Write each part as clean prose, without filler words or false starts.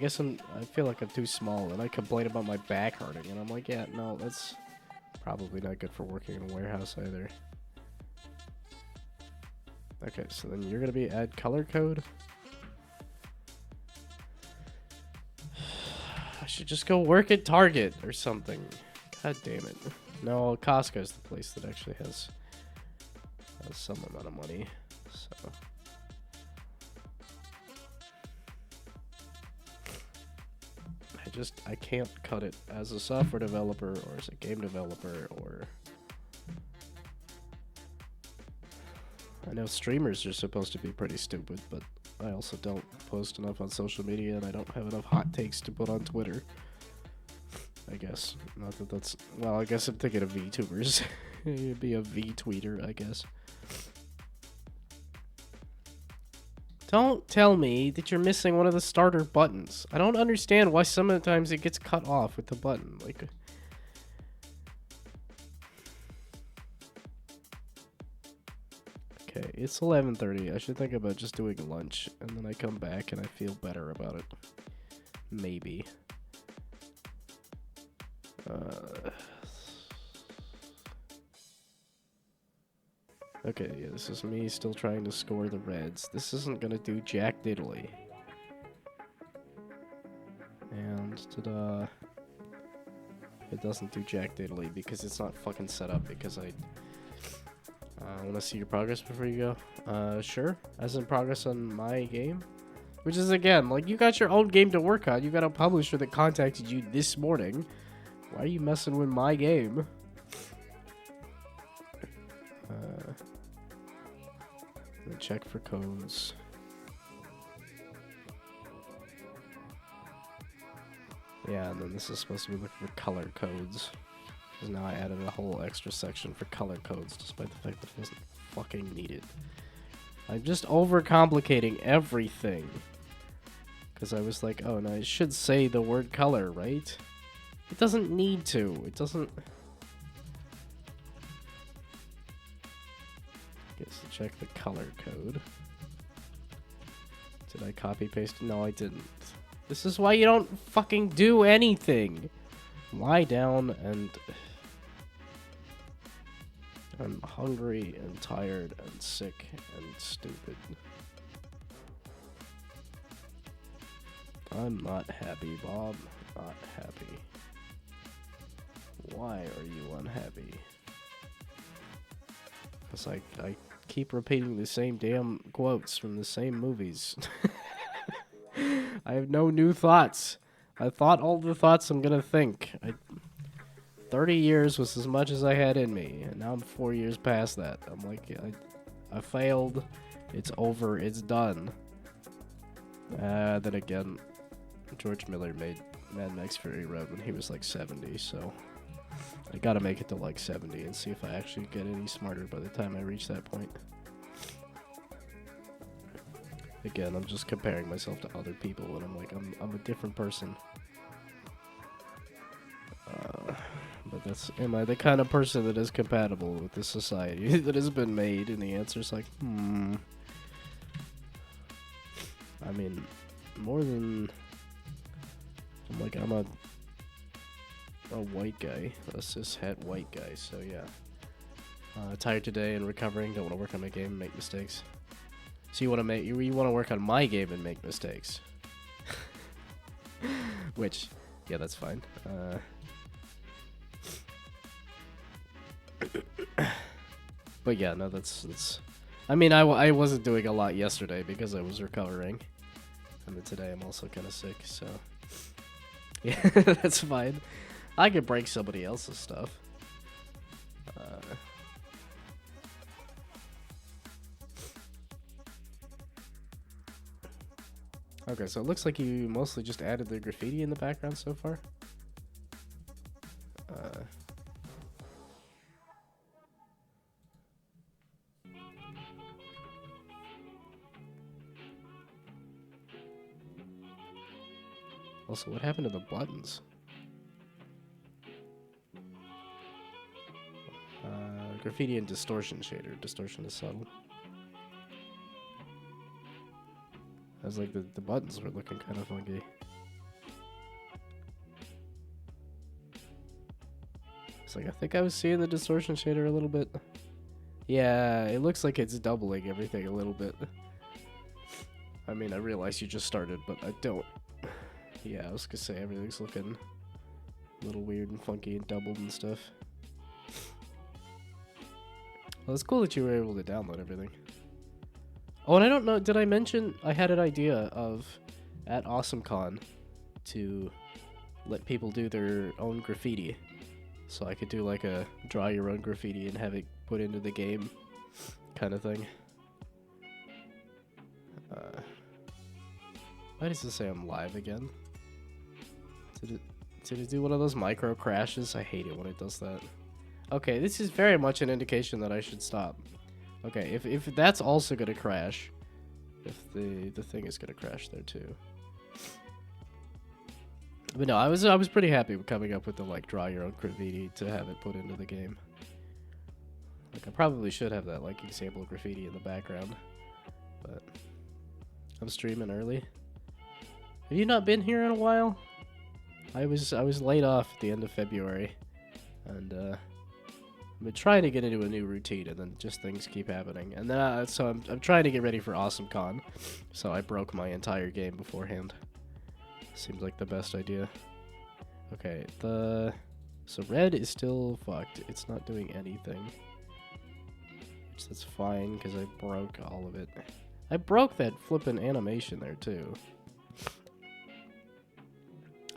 I feel like I'm too small, and I complain about my back hurting, and I'm like, yeah, no, that's probably not good for working in a warehouse either. Okay, so then you're gonna be add color code. I should just go work at Target or something. God damn it. No, Costco's the place that actually has some amount of money. So I can't cut it as a software developer or as a game developer or... I know streamers are supposed to be pretty stupid, but I also don't post enough on social media and I don't have enough hot takes to put on Twitter. I guess. Not that that's... Well, I guess I'm thinking of VTubers. You'd be a V-tweeter, I guess. Don't tell me that you're missing one of the starter buttons. I don't understand why sometimes it gets cut off with the button. Like... Okay, it's 11:30. I should think about just doing lunch, and then I come back and I feel better about it. Maybe. Okay, yeah, this is me still trying to score the Reds. This isn't gonna do jack diddly. And ta-da. It doesn't do jack diddly because it's not fucking set up because I want to see your progress before you go. Sure. As in progress on my game. Which is, again, like, you got your own game to work on. You got a publisher that contacted you this morning. Why are you messing with my game? Check for codes. Yeah, and then this is supposed to be looking for color codes. Because now I added a whole extra section for color codes, despite the fact that it doesn't fucking need it. I'm just overcomplicating everything. Because I was like, oh no, it should say the word color, right? It doesn't need to. It doesn't... Guess to check the color code. Did I copy paste? No, I didn't. This is why you don't fucking do anything. Lie down and... I'm hungry and tired and sick and stupid. I'm not happy, Bob. Not happy. Why are you unhappy? Because I keep repeating the same damn quotes from the same movies. I have no new thoughts. I thought all the thoughts I'm gonna think. 30 years was as much as I had in me, and now I'm 4 years past that. I'm like, I failed. It's over. It's done. Then again, George Miller made Mad Max Fury Road when he was like 70, so I gotta make it to like 70 and see if I actually get any smarter by the time I reach that point. Again, I'm just comparing myself to other people, and I'm like, I'm a different person. But that's, am I the kind of person that is compatible with this society that has been made? And the answer's like, I mean, more than, I'm a white guy, a cis-het white guy, so yeah. Tired today and recovering, don't want to work on my game and make mistakes. So you want to work on my game and make mistakes. Which, yeah, that's fine. But yeah, no, that's. I mean, I wasn't doing a lot yesterday because I was recovering, and then today I'm also kind of sick, so yeah, that's fine. I could break somebody else's stuff. Okay, so it looks like you mostly just added the graffiti in the background so far. Also, what happened to the buttons? Graffiti and distortion shader. Distortion is subtle. I was like, the buttons were looking kind of funky. It's like, I think I was seeing the distortion shader a little bit. Yeah, it looks like it's doubling everything a little bit. I mean, I realize you just started, but I don't. Yeah, I was gonna say everything's looking a little weird and funky and doubled and stuff. Well, it's cool that you were able to download everything. Oh, and I don't know, did I mention I had an idea of, at AwesomeCon, to let people do their own graffiti. So I could do like a draw your own graffiti and have it put into the game kind of thing. Why does it say I'm live again? Did it do one of those micro crashes? I hate it when it does that. Okay, this is very much an indication that I should stop. Okay, if that's also gonna crash, if the thing is gonna crash there too. But no, I was pretty happy with coming up with the like draw your own graffiti to have it put into the game. Like I probably should have that like example graffiti in the background, but I'm streaming early. Have you not been here in a while? I was laid off at the end of February, and I've been trying to get into a new routine, and then just things keep happening. And then so I'm trying to get ready for AwesomeCon, so I broke my entire game beforehand. Seems like the best idea. Okay, so red is still fucked. It's not doing anything. Which that's fine, because I broke all of it. I broke that flippin' animation there, too.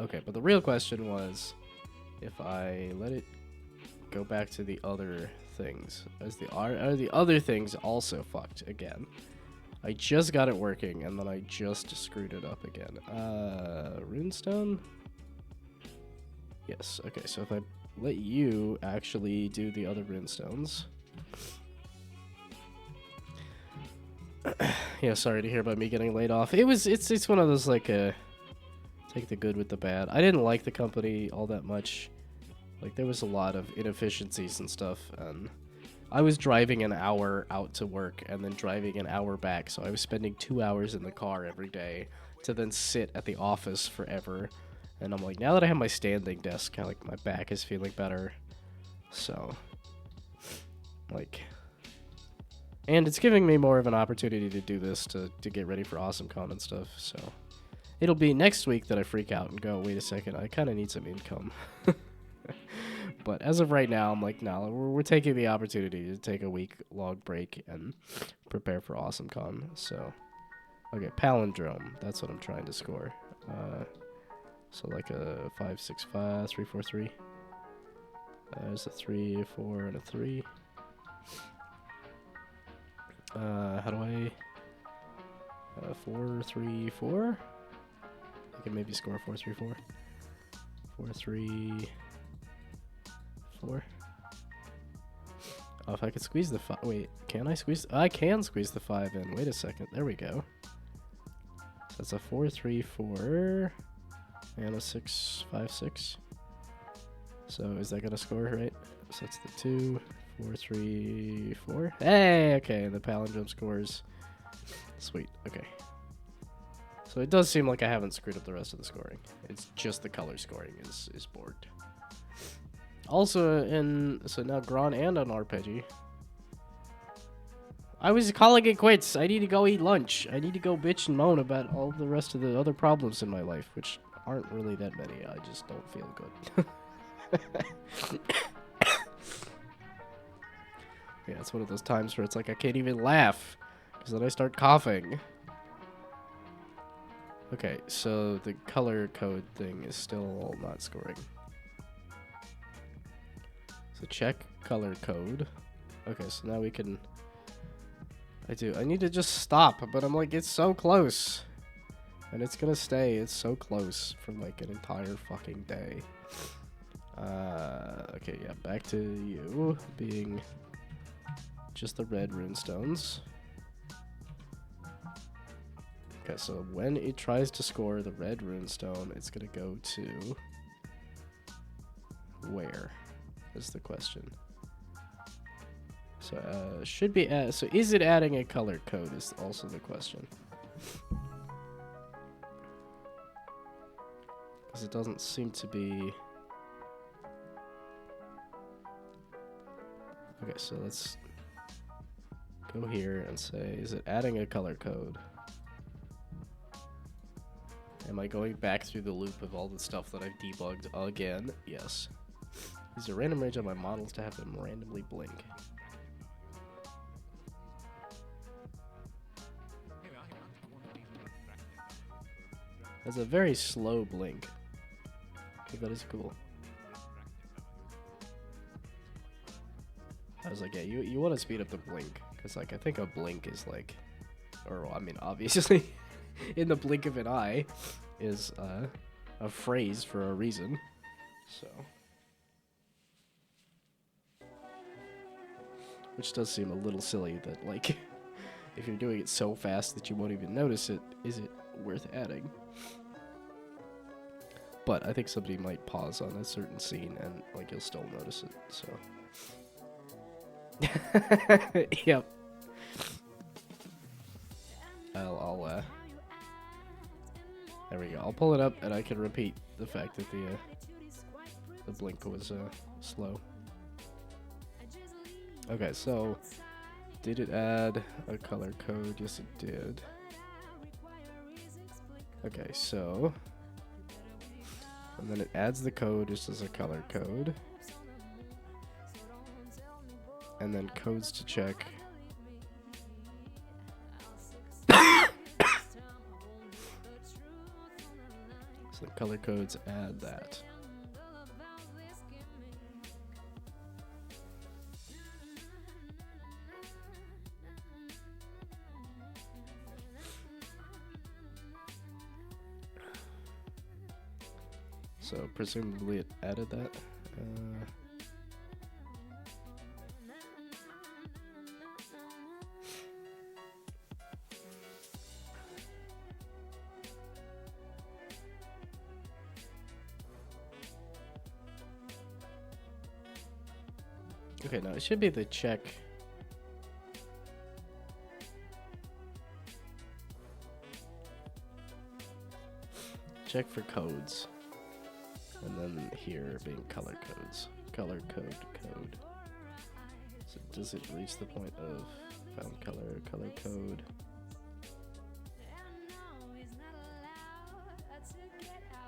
Okay, but the real question was, if I let it go back to the other things, are the other things also fucked again? I just got it working, and then I just screwed it up again. Runestone? Yes, okay, so if I let you actually do the other runestones. Yeah, sorry to hear about me getting laid off. It's one of those, like, take the good with the bad. I didn't like the company all that much. Like, there was a lot of inefficiencies and stuff, and I was driving an hour out to work and then driving an hour back, so I was spending 2 hours in the car every day to then sit at the office forever. And I'm like, now that I have my standing desk, kind of like my back is feeling better. So, like, and it's giving me more of an opportunity to do this to get ready for AwesomeCon and stuff. So, it'll be next week that I freak out and go, wait a second, I kind of need some income. But as of right now, I'm like, no, we're taking the opportunity to take a week-long break and prepare for AwesomeCon. So, okay, palindrome. That's what I'm trying to score. So like a 5, 6, 5, 3, 4, 3. There's a 3, a 4, and a 3. How do I? 4, 3, 4. I can maybe score 4, 3, 4. 4, 3. 4. Oh, if I could squeeze the 5. Wait, can I squeeze? I can squeeze the 5 in. Wait a second. There we go. So that's a 4, 3, 4. And a 6, 5, 6. So is that going to score, right? So that's the 2, 4, 3, 4. Hey, okay. The palindrome scores. Sweet. Okay. So it does seem like I haven't screwed up the rest of the scoring. It's just the color scoring is borked. Also, so now Gron and an Arpeggi. I was calling it quits. I need to go eat lunch. I need to go bitch and moan about all the rest of the other problems in my life, which aren't really that many. I just don't feel good. Yeah, it's one of those times where it's like I can't even laugh, because then I start coughing. Okay, so the color code thing is still not scoring. So check color code. Okay, so now we can... I need to just stop, but I'm like, it's so close. And it's gonna stay, it's so close for like an entire fucking day. Okay, yeah, back to you, being just the red runestones. Okay, so when it tries to score the red runestone, it's gonna go to... where is the question. So, should be... so is it adding a color code is also the question. Because it doesn't seem to be... Okay, so let's go here and say, is it adding a color code? Am I going back through the loop of all the stuff that I've debugged again? Yes. Use a random range on my models to have them randomly blink. That's a very slow blink. But that is cool. I was like, yeah, you want to speed up the blink. Because, like, I think a blink is like... Or, I mean, obviously, in the blink of an eye is a phrase for a reason. So... Which does seem a little silly that, like, if you're doing it so fast that you won't even notice it, is it worth adding? But I think somebody might pause on a certain scene and, like, you'll still notice it, so... Yep. There we go. I'll pull it up and I can repeat the fact that the blink was, slow. Okay, so... Did it add a color code? Yes, it did. Okay, so... And then it adds the code just as a color code. And then codes to check. So the color codes add that. So presumably it added that. Okay, no, it should be the check. Check for codes. And then here being color codes. Color code code. So does it reach the point of found color, color code?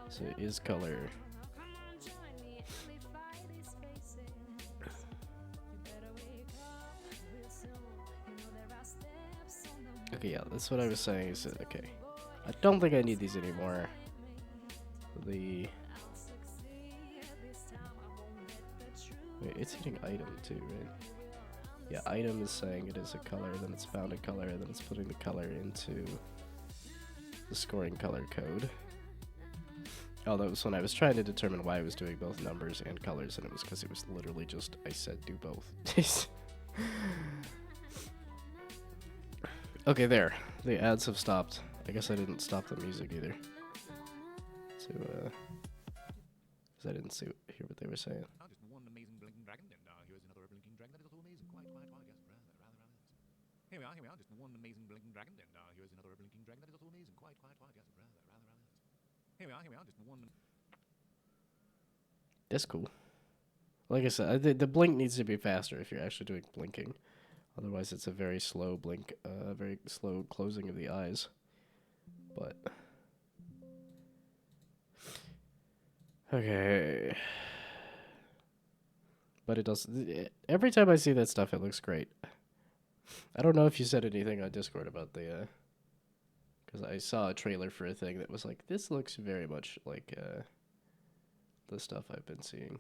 So it is color. Okay, yeah, that's what I was saying. Is that, okay, I don't think I need these anymore. The wait, it's hitting item too, right? Yeah, item is saying it is a color, then it's found a color, then it's putting the color into the scoring color code. Oh, that was when I was trying to determine why I was doing both numbers and colors, and it was because it was literally just, I said do both. Okay, there. The ads have stopped. I guess I didn't stop the music either. So, because I didn't hear what they were saying. Just one amazing blinking dragon, and here's another blinking dragon that is also amazing. Quite, yes, rather. Here we are, just one amazing blinking dragon, and here's another blinking dragon that is also amazing. Quite, yes, rather. Here we are, just one. That's cool. Like I said, the blink needs to be faster if you're actually doing blinking. Otherwise, it's a very slow blink, very slow closing of the eyes. But okay, but it does. Every time I see that stuff, it looks great. I don't know if you said anything on Discord about the, because I saw a trailer for a thing that was like, this looks very much like the stuff I've been seeing.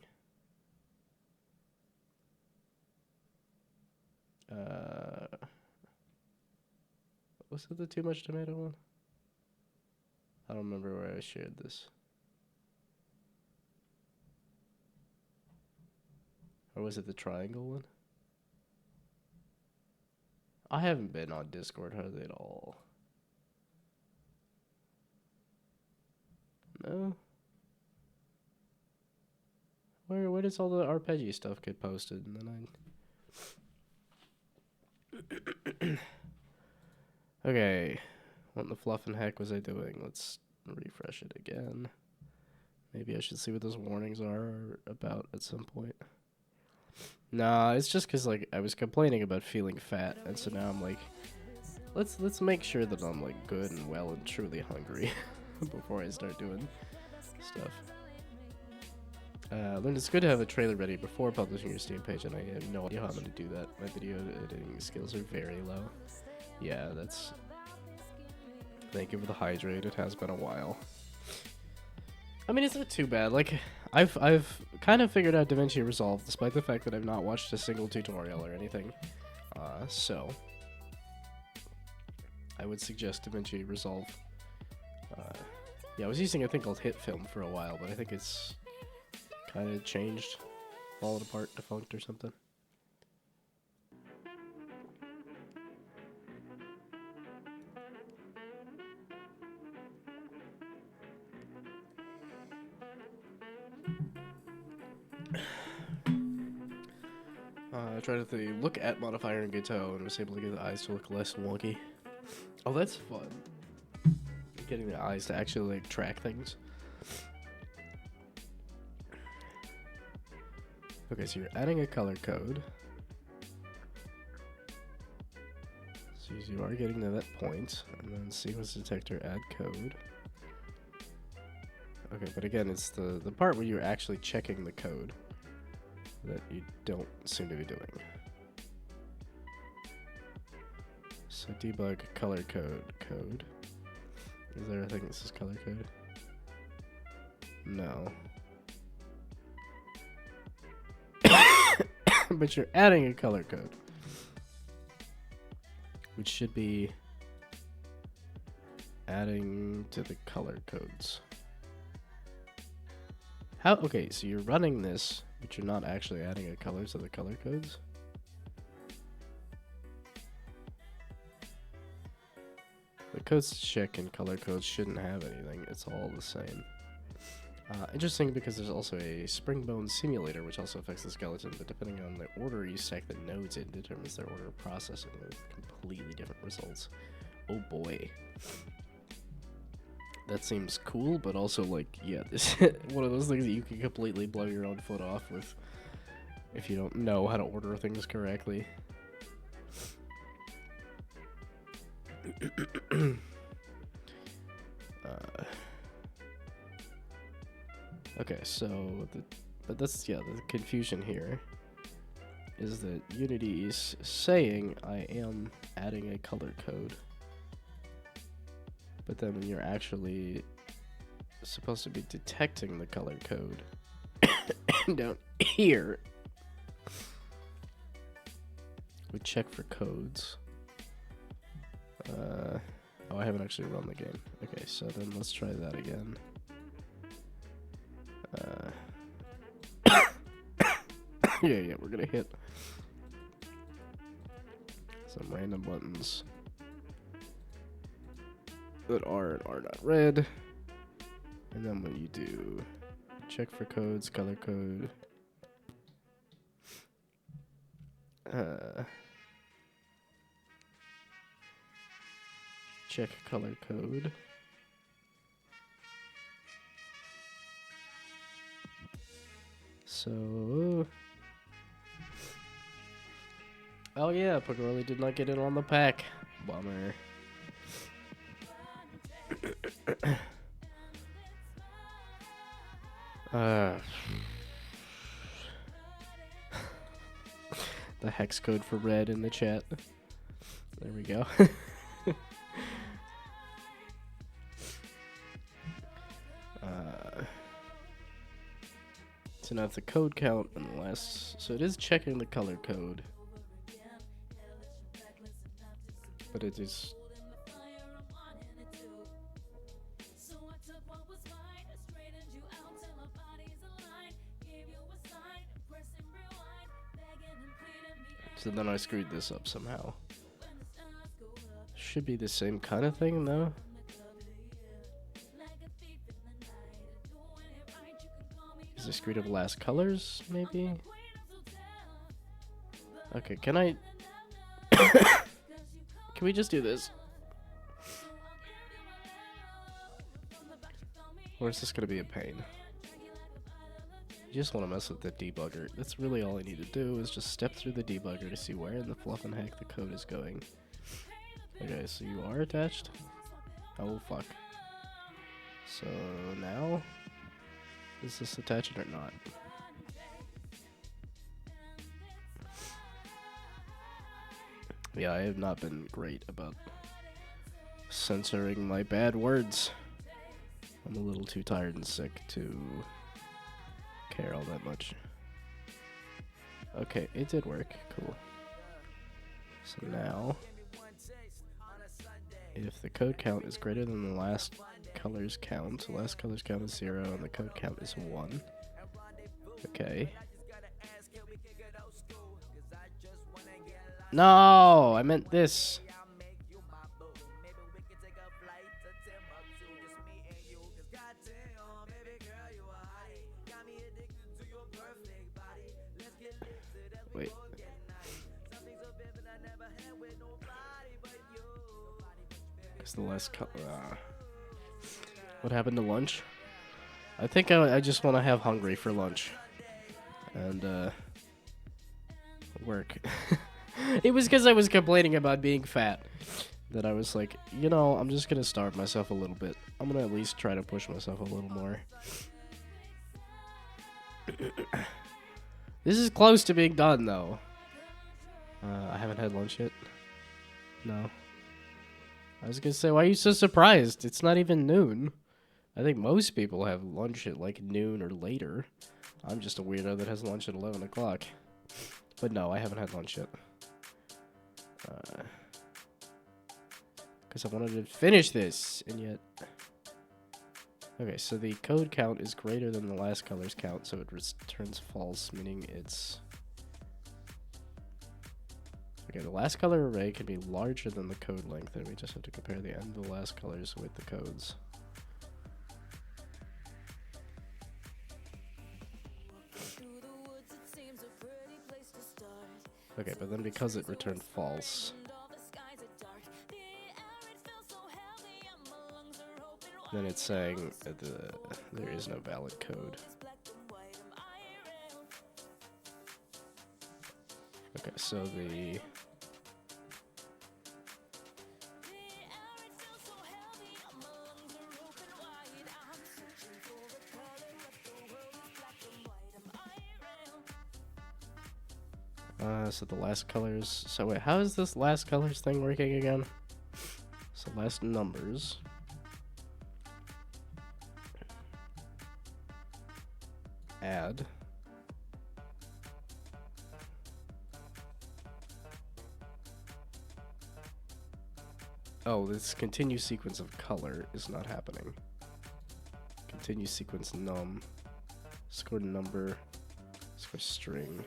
Was it the Too Much Tomato one? I don't remember where I shared this. Or was it the triangle one? I haven't been on Discord hardly at all. No? Where does all the RPG stuff get posted? And then Okay. What in the fluff and heck was I doing? Let's refresh it again. Maybe I should see what those warnings are about at some point. Nah, it's just because like I was complaining about feeling fat, and so now I'm like, let's make sure that I'm like good and well and truly hungry before I start doing stuff. Then it's good to have a trailer ready before publishing your Steam page, and I have no idea how I'm going to do that. My video editing skills are very low. Yeah, that's... Thank you for the hydrate. It has been a while. I mean, it's not too bad. Like, I've kind of figured out DaVinci Resolve, despite the fact that I've not watched a single tutorial or anything. So I would suggest DaVinci Resolve. Yeah, I was using a thing called HitFilm for a while, but I think it's kind of changed, fallen apart, defunct or something. I tried the look at modifier in Gato and was able to get the eyes to look less wonky. Oh, that's fun. Getting the eyes to actually like track things. Okay, so you're adding a color code. So you are getting to that point, and then sequence detector add code. Okay, but again, it's the part where you're actually checking the code that you don't seem to be doing. So debug color code. Is there a thing that says color code? No. But you're adding a color code, which should be adding to the color codes. How? Okay, so you're running this, but you're not actually adding a color to the color codes? The codes to check and color codes shouldn't have anything. It's all the same. Interesting because there's also a Springbone simulator which also affects the skeleton, but depending on the order you stack the nodes in determines their order of processing with completely different results. Oh boy. That seems cool, but also like, yeah, this one of those things that you can completely blow your own foot off with if you don't know how to order things correctly. Okay, so but that's, yeah, the confusion here is that Unity is saying I am adding a color code, but then when you're actually supposed to be detecting the color code down here, we check for codes. Oh, I haven't actually run the game. Okay, so then let's try that again. Yeah, we're gonna hit some random buttons that are and are not red. And then when you do check for codes, color code, check color code. So, oh yeah, Pogorelli did not get in on the pack. Bummer. The hex code for red in the chat. There we go. So now if the code count unless, so it is checking the color code, but it is so then I screwed this up somehow. Should be the same kind of thing though. Is I screwed up last colors maybe? Okay, can I can we just do this? Or is this gonna be a pain? You just want to mess with the debugger. That's really all I need to do is just step through the debugger to see where in the fluff and heck the code is going. Okay, so you are attached? Oh, fuck. So now, is this attached or not? Yeah, I have not been great about censoring my bad words. I'm a little too tired and sick to care all that much. Okay, it did work. Cool. So now, if the code count is greater than the last color's count, the last color's count is 0 and the code count is 1. Okay. No, I meant this. Wait. Because the last what happened to lunch? I think I just want to have hungry for lunch. And, work. It was because I was complaining about being fat that I was like, you know, I'm just going to starve myself a little bit. I'm going to at least try to push myself a little more. This is close to being done, though. I haven't had lunch yet. No. I was going to say, why are you so surprised? It's not even noon. I think most people have lunch at like noon or later. I'm just a weirdo that has lunch at 11 o'clock. But no, I haven't had lunch yet. Because I wanted to finish this, and yet... Okay, so the code count is greater than the last color's count, so it returns false, meaning it's... Okay, the last color array can be larger than the code length, and we just have to compare the end of the last colors with the codes. Okay, but then because it returned false, then it's saying that there is no valid code. Okay, so the... so the last colors... So wait, how is this last colors thing working again? So last numbers... Add... Oh, this continue sequence of color is not happening. Continue sequence num. Score number. Score string.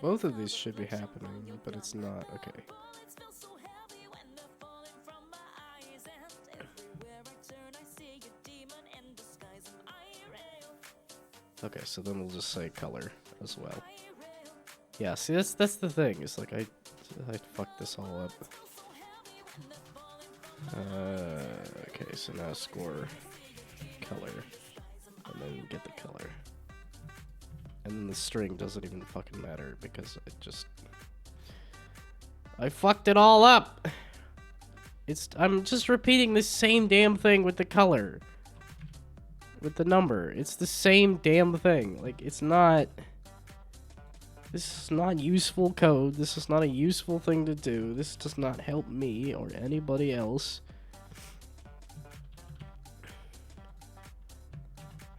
Both of these should be happening, but it's not. Okay. Okay, so then we'll just say color as well. Yeah, see, that's the thing. It's like I fucked this all up. Okay, so now score color, and then get the color, and then the string doesn't even fucking matter because I fucked it all up. I'm just repeating the same damn thing with the color, with the number. It's the same damn thing. Like it's not. This is not useful code. This is not a useful thing to do. This does not help me or anybody else.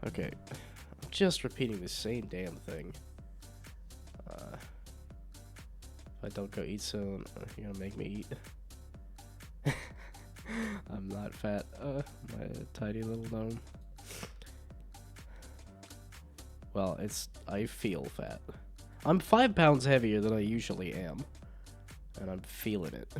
Okay, I'm just repeating the same damn thing. If I don't go eat soon, you're gonna make me eat. I'm not fat, my tiny little gnome. Well, I feel fat. I'm 5 pounds heavier than I usually am, and I'm feeling it.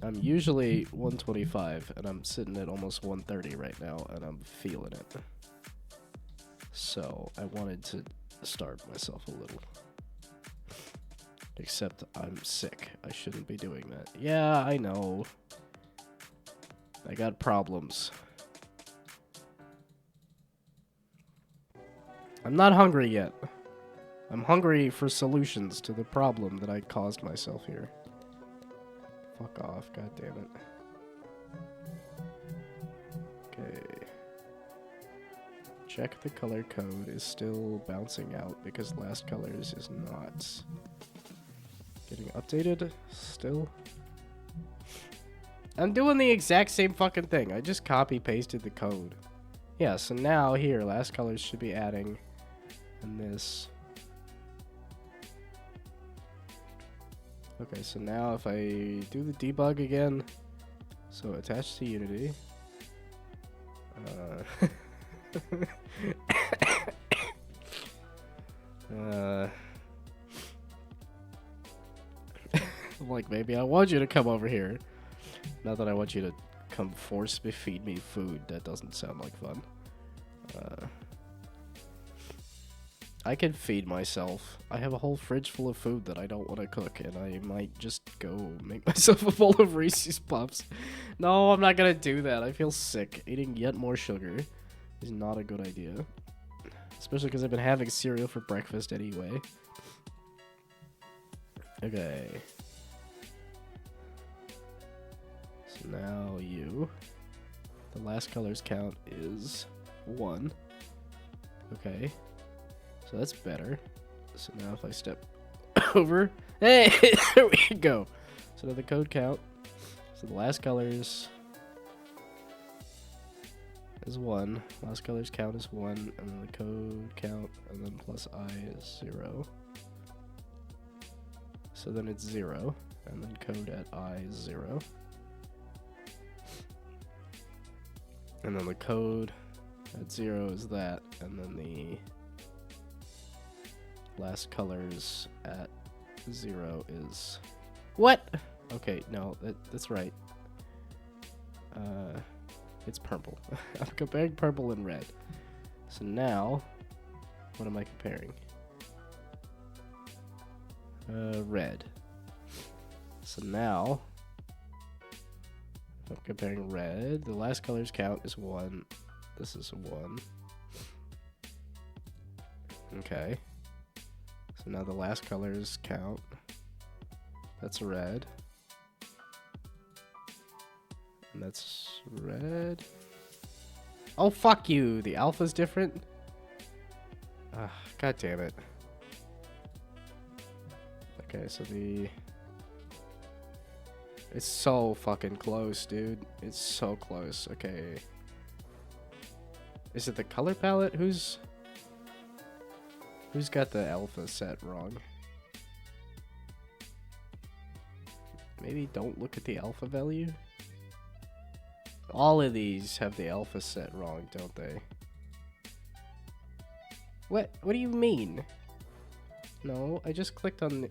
I'm usually 125, and I'm sitting at almost 130 right now, and I'm feeling it. So, I wanted to starve myself a little. Except I'm sick. I shouldn't be doing that. Yeah, I know. I got problems. I'm not hungry yet. I'm hungry for solutions to the problem that I caused myself here. Fuck off, god damn it. Okay. Check the color code is still bouncing out because last colors is not getting updated still. I'm doing the exact same fucking thing. I just copy pasted the code. Yeah, so now here, last colors should be adding, and this. Okay, so now if I do the debug again, so attach to Unity. Like, maybe I want you to come over here. Not that I want you to come force me, feed me food. That doesn't sound like fun. I can feed myself. I have a whole fridge full of food that I don't want to cook, and I might just go make myself a bowl of Reese's Puffs. No, I'm not gonna do that. I feel sick. Eating yet more sugar is not a good idea. Especially because I've been having cereal for breakfast anyway. Okay. So now you. The last color's count is 1. Okay. So that's better. So now if I step over, hey, there we go. So now the code count. So the last colors is 1. Last colors count is 1, and then the code count, and then plus I is 0. So then it's 0, and then code at I is 0. And then the code at 0 is that, and then the last colors at 0 is... What? Okay, no, that's right. It's purple. I'm comparing purple and red. So now, what am I comparing? Red. So now, if I'm comparing red, the last colors count is 1. This is 1. Okay. So now the last colors count. That's red. And that's red. Oh, fuck you. The alpha's different. God damn it. Okay, so the... It's so fucking close, dude. It's so close. Okay. Is it the color palette? Who's got the alpha set wrong? Maybe don't look at the alpha value? All of these have the alpha set wrong, don't they? What do you mean? No, I just clicked on the...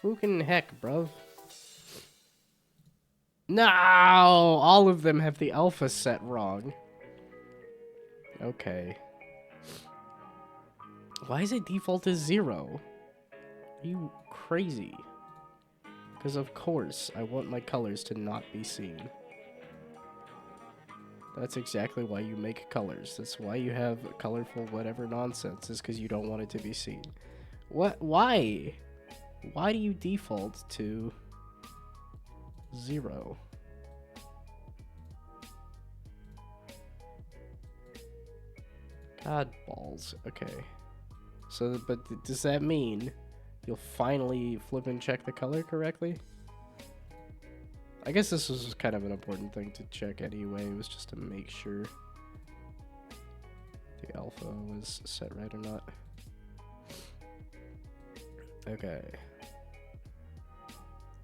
Fucking heck, bruv. No! All of them have the alpha set wrong. Okay. Why is it default as 0? Are you crazy? Because of course, I want my colors to not be seen. That's exactly why you make colors. That's why you have colorful whatever nonsense, is because you don't want it to be seen. What? Why? Why do you default to 0? God balls. Okay. So, but does that mean you'll finally flip and check the color correctly? I guess this was kind of an important thing to check anyway. It was just to make sure the alpha was set right or not. Okay.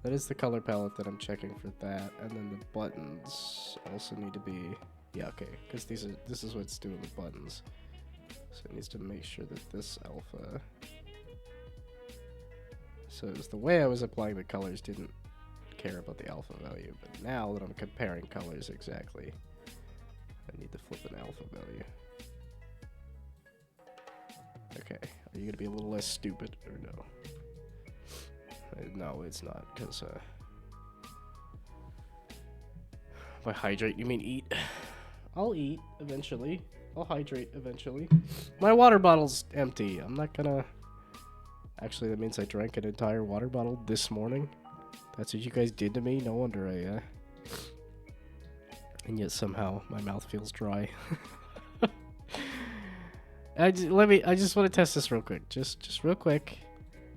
That is the color palette that I'm checking for that, and then the buttons also need to be... Yeah, okay, because this is what's doing the buttons. So it needs to make sure that this alpha... So it was the way I was applying the colors didn't care about the alpha value, but now that I'm comparing colors exactly, I need to flip an alpha value. Okay, are you gonna be a little less stupid or no? No, it's not, because, by hydrate, you mean eat? I'll eat, eventually. I'll hydrate, eventually. My water bottle's empty. I'm not gonna... Actually, that means I drank an entire water bottle this morning. That's what you guys did to me? No wonder I, And yet somehow my mouth feels dry. I just want to test this real quick. Just real quick.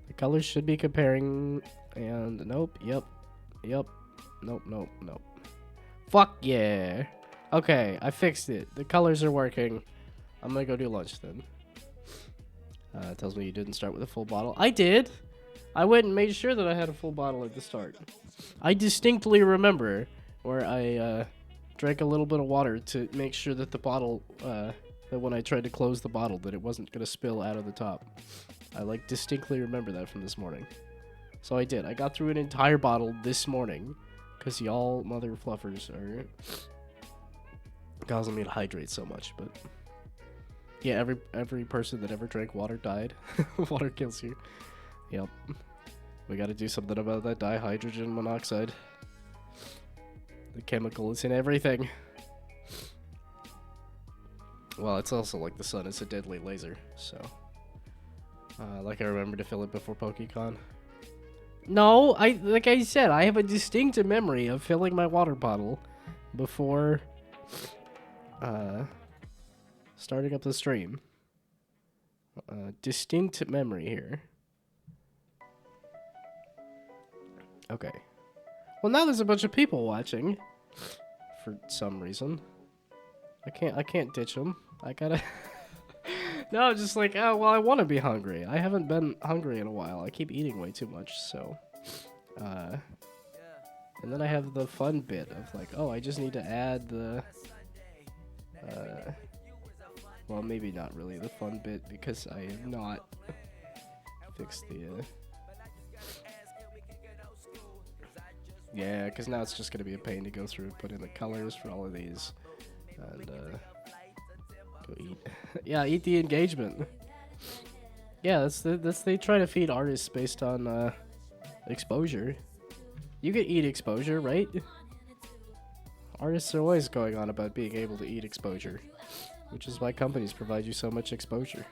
The colors should be comparing, and nope, yep, nope. Fuck yeah. Okay, I fixed it. The colors are working. I'm gonna go do lunch then. It tells me you didn't start with a full bottle. I did. I went and made sure that I had a full bottle at the start. I distinctly remember where I drank a little bit of water to make sure that the bottle, that when I tried to close the bottle, that it wasn't gonna spill out of the top. I like distinctly remember that from this morning. So I did. I got through an entire bottle this morning because y'all mother fluffers are causing me to hydrate so much. But yeah, every person that ever drank water died. Water kills you. Yep. We got to do something about that dihydrogen monoxide. The chemical is in everything. Well, it's also like the sun is a deadly laser, so... like I remember to fill it before PokeCon. No, like I said, I have a distinct memory of filling my water bottle before starting up the stream. Distinct memory here. Okay. Well, now there's a bunch of people watching for some reason. I can't ditch them. I gotta... No, just like, oh, well, I want to be hungry. I haven't been hungry in a while. I keep eating way too much, so... and then I have the fun bit of like, oh, I just need to add the... well, maybe not really the fun bit, because I have not fixed the... Yeah, because now it's just going to be a pain to go through and put in the colors for all of these. And, go eat. Yeah, eat the engagement. Yeah, they try to feed artists based on exposure. You can eat exposure, right? Artists are always going on about being able to eat exposure, which is why companies provide you so much exposure.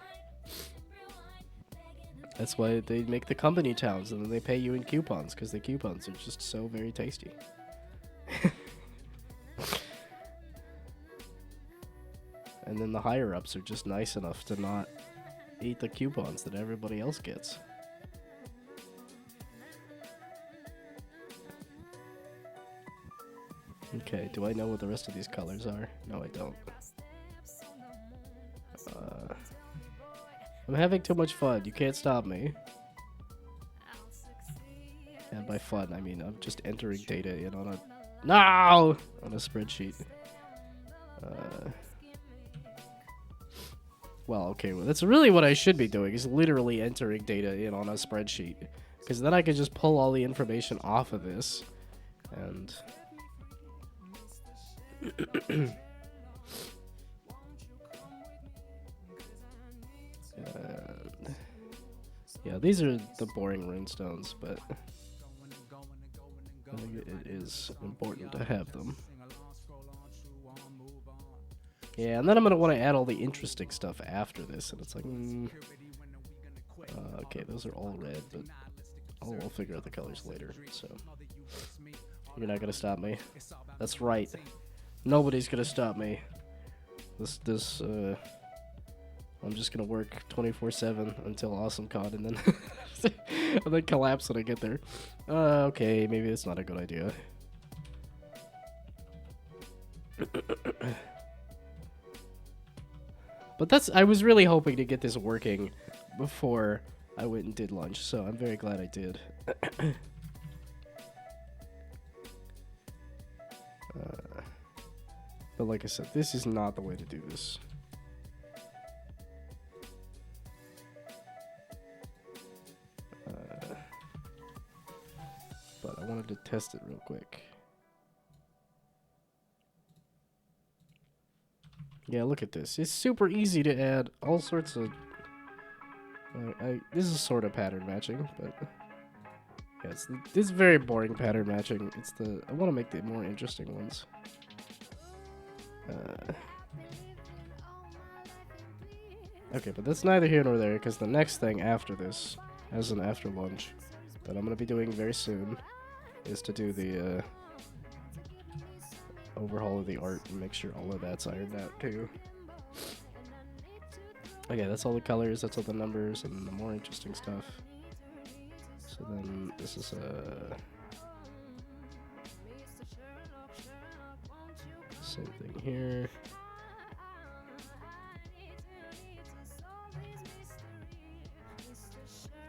That's why they make the company towns, and then they pay you in coupons, because the coupons are just so very tasty. And then the higher-ups are just nice enough to not eat the coupons that everybody else gets. Okay, do I know what the rest of these colors are? No, I don't. I'm having too much fun. You can't stop me. And by fun, I mean I'm just entering data in on a... No! On a spreadsheet. Well, okay, well, that's really what I should be doing, is literally entering data in on a spreadsheet. Because then I can just pull all the information off of this. And... yeah, these are the boring runestones, but I think it is important to have them. Yeah, and then I'm going to want to add all the interesting stuff after this, and it's like, okay, those are all red, but I'll figure out the colors later, so. You're not going to stop me. That's right. Nobody's going to stop me. I'm just going to work 24/7 until AwesomeCon, and then, and then collapse when I get there. Okay, maybe it's not a good idea. But I was really hoping to get this working before I went and did lunch, so I'm very glad I did. But like I said, this is not the way to do this. But I wanted to test it real quick. Yeah, look at this. It's super easy to add all sorts of... this is sort of pattern matching, but... Yeah, this is very boring pattern matching. I want to make the more interesting ones. Okay, but that's neither here nor there, because the next thing after this, as an after lunch, that I'm going to be doing very soon, is to do the overhaul of the art and make sure all of that's ironed out too. Okay, that's all the colors, that's all the numbers, and the more interesting stuff. So then this is same thing here.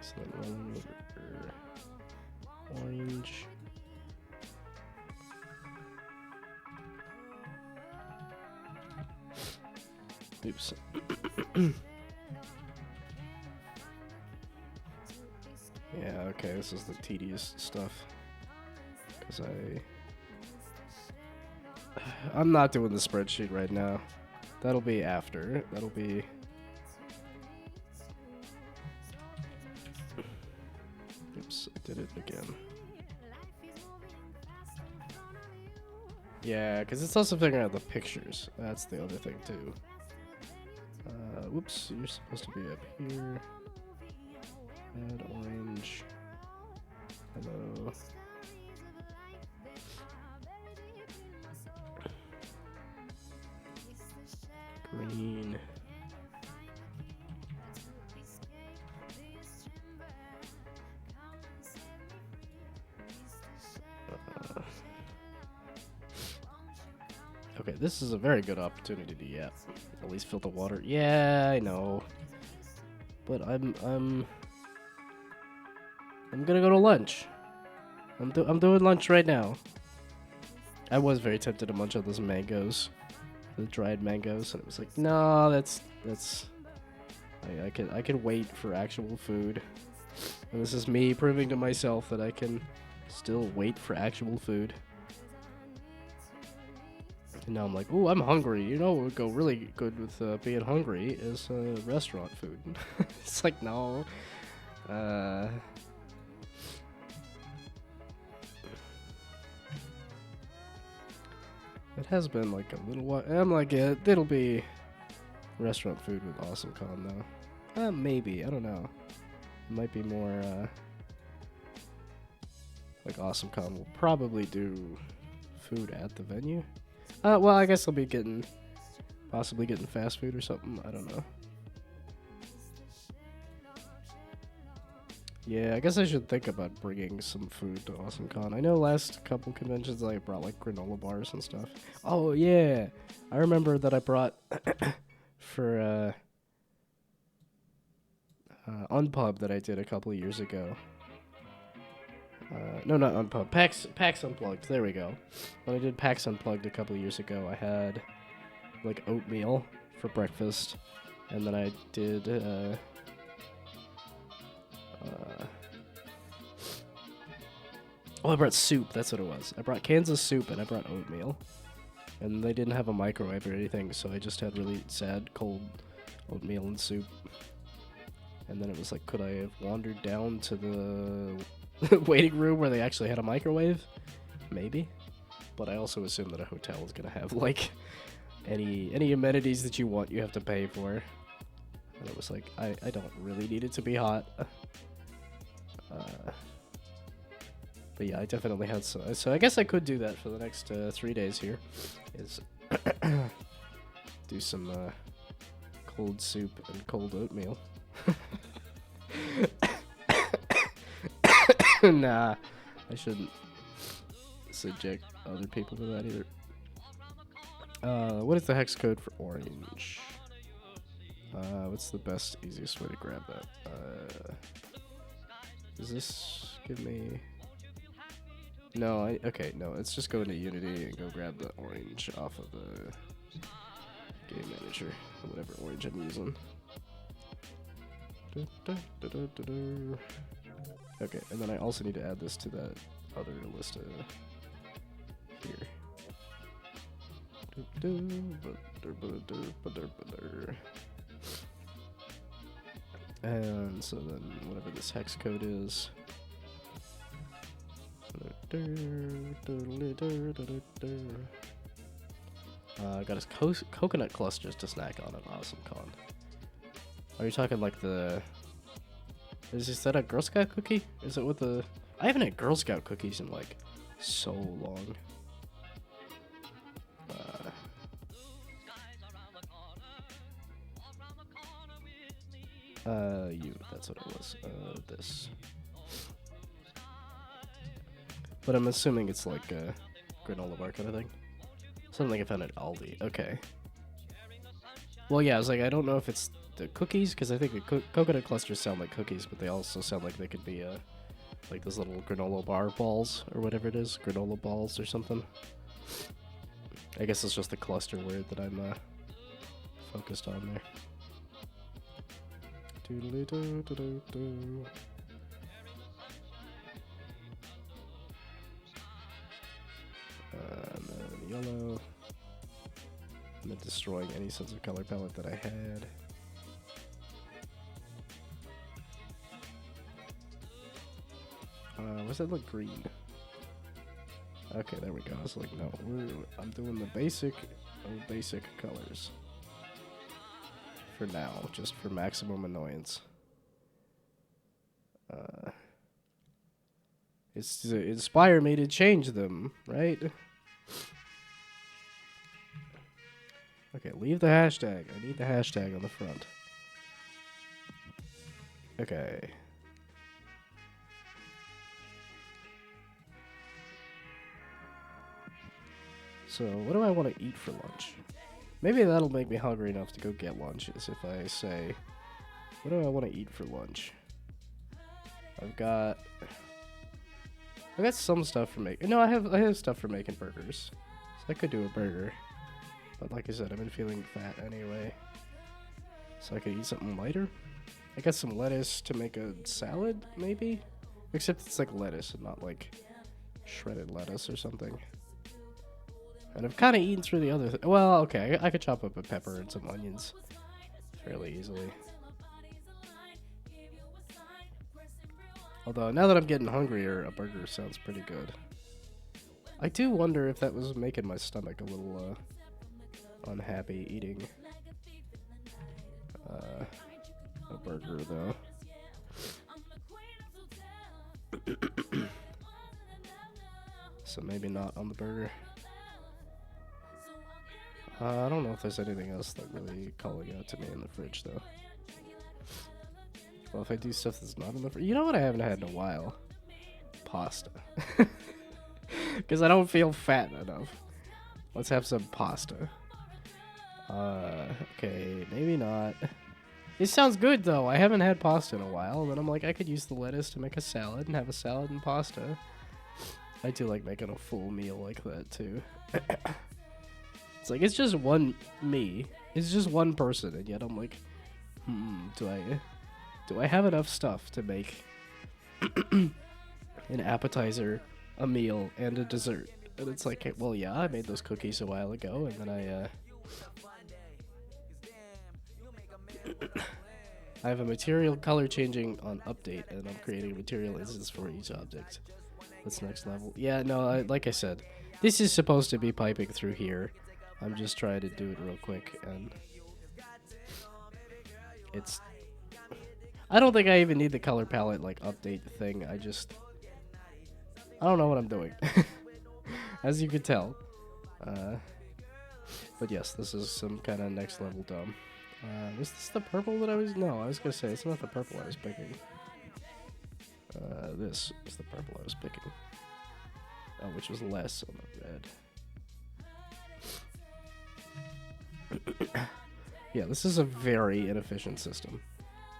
So then rolling over orange. Oops. Yeah, okay, this is the tedious stuff. Because I'm not doing the spreadsheet right now. That'll be after. That'll be... Oops, I did it again. Yeah, because it's also figuring out the pictures. That's the other thing, too. Whoops, you're supposed to be up here. Add orange. Hello. Green. Okay, this is a very good opportunity to at least fill the water. Yeah, I know. But I'm gonna go to lunch. I'm doing lunch right now. I was very tempted to munch on those mangoes, the dried mangoes, and it was like, no, that's I can wait for actual food. And this is me proving to myself that I can still wait for actual food. And now I'm like, ooh, I'm hungry. You know what would go really good with being hungry is restaurant food. It's like, no. It has been like a little while. I'm like, it'll be restaurant food with Awesome Con though. Maybe, I don't know. It might be more like Awesome Con will probably do food at the venue. Well, I guess I'll be possibly getting fast food or something. I don't know. Yeah, I guess I should think about bringing some food to Awesome Con. I know last couple conventions I brought like granola bars and stuff. Oh yeah, I remember that I brought for Unpub that I did a couple of years ago. No, not Unpub. PAX Unplugged. There we go. When I did PAX Unplugged a couple of years ago, I had like oatmeal for breakfast, and then I did I brought soup. That's what it was. I brought cans of soup and I brought oatmeal, and they didn't have a microwave or anything, so I just had really sad cold oatmeal and soup. And then it was like, could I have wandered down to the waiting room where they actually had a microwave? Maybe. But I also assume that a hotel is going to have, like, any amenities that you want, you have to pay for. And it was like, I don't really need it to be hot. But yeah, I definitely had some. So I guess I could do that for the next 3 days here. Is do some cold soup and cold oatmeal. Nah, I shouldn't subject other people to that either. What is the hex code for orange? What's the best, easiest way to grab that? Does this give me... No, okay, no, let's just go into Unity and go grab the orange off of the game manager, or whatever orange I'm using. Okay, and then I also need to add this to that other list here. And so then whatever this hex code is, Got his coconut clusters to snack on at Awesome Con. Are you talking like the... Is that a Girl Scout cookie? Is it with the... I haven't had Girl Scout cookies in like so long. That's what it was. This. But I'm assuming it's like a granola bar kind of thing. Something I found at Aldi. Okay. Well, yeah, I was like, I don't know if it's the cookies, because I think the coconut clusters sound like cookies, but they also sound like they could be, like those little granola bar balls, or whatever it is. Granola balls or something. I guess it's just the cluster word that I'm, focused on there. And then yellow. And then destroying any sense of color palette that I had. What's that look green? Okay, there we go. I was like, no, I'm doing the basic of basic colors. For now, just for maximum annoyance. It's to inspire me to change them, right? Okay, leave the hashtag. I need the hashtag on the front. Okay. So, what do I want to eat for lunch? Maybe that'll make me hungry enough to go get lunch, is if I say, what do I want to eat for lunch? I've got some stuff for making. No, I have stuff for making burgers. So I could do a burger. But like I said, I've been feeling fat anyway. So I could eat something lighter. I got some lettuce to make a salad, maybe? Except it's like lettuce and not like shredded lettuce or something. And I've kind of eaten through the other... Well, okay, I could chop up a pepper and some onions fairly easily. Although, now that I'm getting hungrier, a burger sounds pretty good. I do wonder if that was making my stomach a little, unhappy eating a burger, though. So maybe not on the burger. I don't know if there's anything else that really calling out to me in the fridge, though. Well, if I do stuff that's not in the fridge... You know what I haven't had in a while? Pasta. Because I don't feel fat enough. Let's have some pasta. Okay, maybe not. It sounds good, though. I haven't had pasta in a while. And then I'm like, I could use the lettuce to make a salad and have a salad and pasta. I do like making a full meal like that, too. It's like, it's just one me. It's just one person, and yet I'm like, do I have enough stuff to make an appetizer, a meal, and a dessert? And it's like, well, yeah, I made those cookies a while ago, and then I have a material color changing on update, and I'm creating a material instance for each object. That's next level. Yeah, no, like I said, this is supposed to be piping through here. I'm just trying to do it real quick, and it's... I don't think I even need the color palette, like, update thing. I don't know what I'm doing, as you can tell. But yes, this is some kind of next level dumb. Was this the purple that I was... No, I was gonna say, it's not the purple I was picking. This is the purple I was picking. Oh, which was less on the red. Yeah, this is a very inefficient system,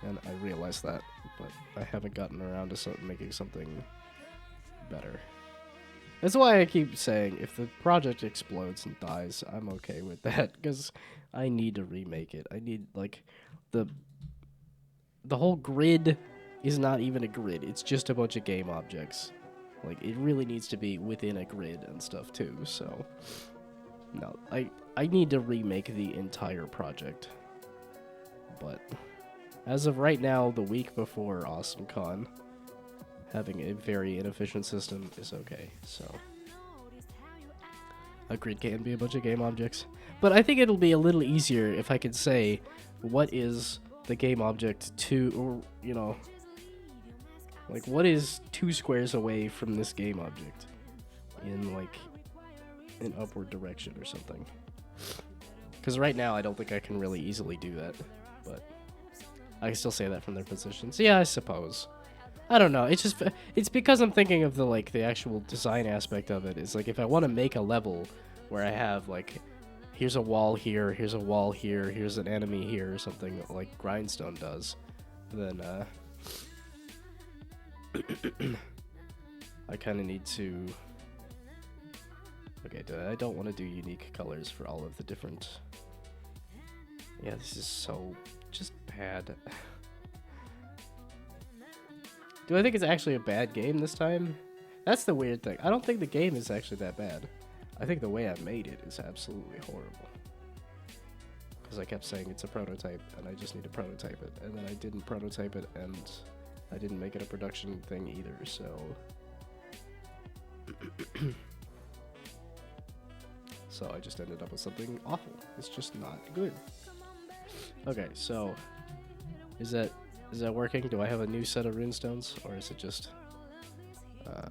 and I realize that, but I haven't gotten around to making something better. That's why I keep saying, if the project explodes and dies, I'm okay with that, because I need to remake it. I need, like, the whole grid is not even a grid, it's just a bunch of game objects. Like, it really needs to be within a grid and stuff, too, so... No, I need to remake the entire project. But as of right now, the week before AwesomeCon, having a very inefficient system is okay. So a grid can be a bunch of game objects, but I think it'll be a little easier if I could say what is the game object to, or you know, like what is 2 squares away from this game object in like an upward direction or something. Because right now I don't think I can really easily do that, but I can still say that from their positions. Yeah, I suppose. I don't know. It's just it's because I'm thinking of the like the actual design aspect of it. Is like if I want to make a level where I have like here's a wall here, here's a wall here, here's an enemy here or something like Grindstone does, then I kind of need to. Okay, I don't want to do unique colors for all of the different. Yeah, this is so just bad. Do I think it's actually a bad game this time? That's the weird thing. I don't think the game is actually that bad. I think the way I made it is absolutely horrible. Because I kept saying it's a prototype, and I just need to prototype it. And then I didn't prototype it, and I didn't make it a production thing either, so... So I just ended up with something awful. It's just not good. Okay, so... Is that working? Do I have a new set of runestones? Or is it just... I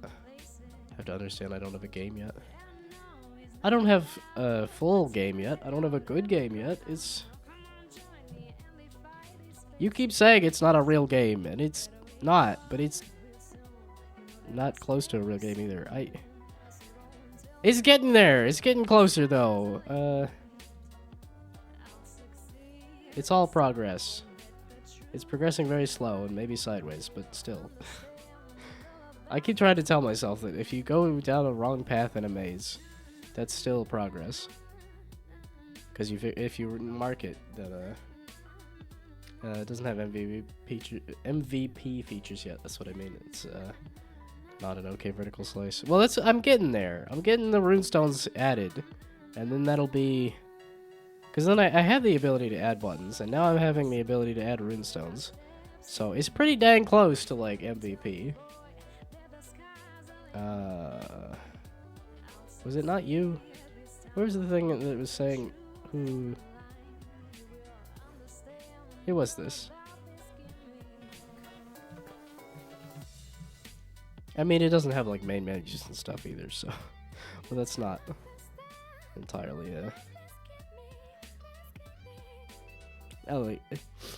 have to understand I don't have a game yet. I don't have a full game yet. I don't have a good game yet. It's... You keep saying it's not a real game, and it's not, but it's not close to a real game either. It's getting there. It's getting closer, though. It's all progress. It's progressing very slow and maybe sideways, but still. I keep trying to tell myself that if you go down a wrong path in a maze, that's still progress. Because if you mark it, that it doesn't have MVP features yet. That's what I mean. It's not an okay vertical slice. Well, I'm getting there. I'm getting the runestones added, and then that'll be. Because then I have the ability to add buttons, and now I'm having the ability to add runestones. So it's pretty dang close to, like, MVP. Was it not you? Where was the thing that was saying who... It was this. I mean, it doesn't have, like, main menus and stuff either, so... Well, that's not entirely,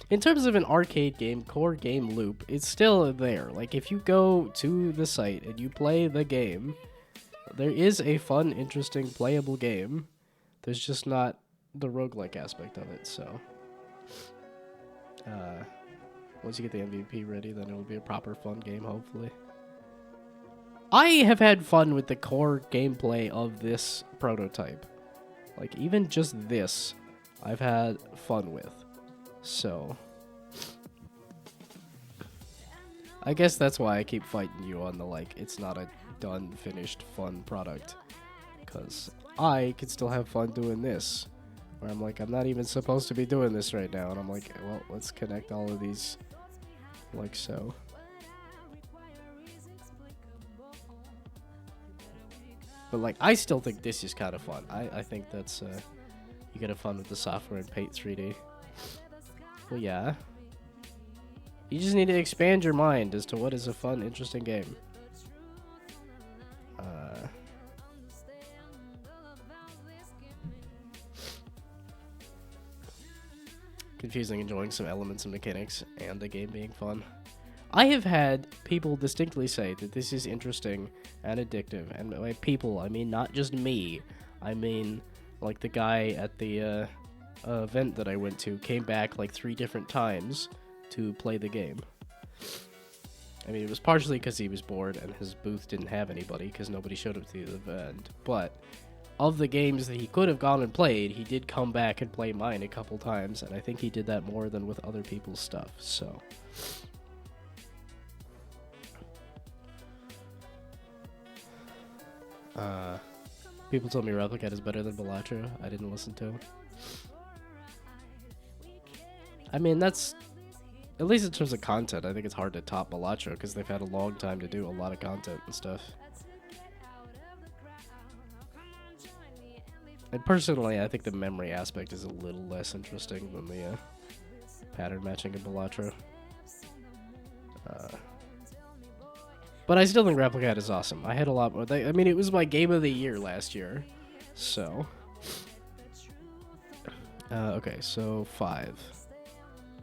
in terms of an arcade game, core game loop, it's still there. Like, if you go to the site and you play the game, there is a fun, interesting, playable game. There's just not the roguelike aspect of it, so... once you get the MVP ready, then it will be a proper fun game, hopefully. I have had fun with the core gameplay of this prototype. Like, even just this, I've had fun with. So, I guess that's why I keep fighting you on the, like, it's not a done, finished, fun product. Because I can still have fun doing this. Where I'm like, I'm not even supposed to be doing this right now. And I'm like, well, let's connect all of these like so. But, like, I still think this is kind of fun. I think that's, you get fun with the software in Paint 3D. Well, yeah. You just need to expand your mind as to what is a fun, interesting game. Confusing, enjoying some elements and mechanics, and the game being fun. I have had people distinctly say that this is interesting and addictive. And by people, I mean not just me. I mean, like, the guy at the event that I went to came back like 3 different times to play the game. I mean, it was partially because he was bored and his booth didn't have anybody because nobody showed up to the event. But of the games that he could have gone and played, he did come back and play mine a couple times. And I think he did that more than with other people's stuff, so... people told me Replicat is better than Balatro. I didn't listen to him. I mean, that's at least in terms of content, I think it's hard to top Balatro because they've had a long time to do a lot of content and stuff. And personally, I think the memory aspect is a little less interesting than the pattern matching in Balatro. But I still think Replicat is awesome. I had a lot more. I mean, it was my game of the year last year. So. Okay, so 5.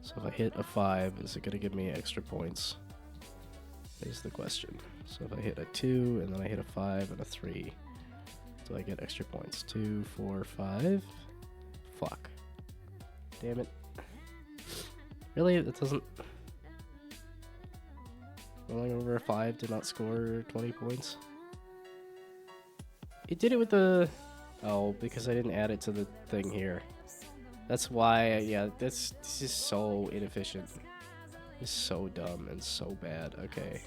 So if I hit a 5, is it going to give me extra points? Is the question. So if I hit a 2, and then I hit a 5 and a 3, do I get extra points? 2, 4, 5? Fuck. Damn it. Really? It doesn't... Rolling over a 5 did not score 20 points? It did it with the... Oh, because I didn't add it to the thing here. That's why, yeah, this is so inefficient. It's so dumb and so bad. Okay.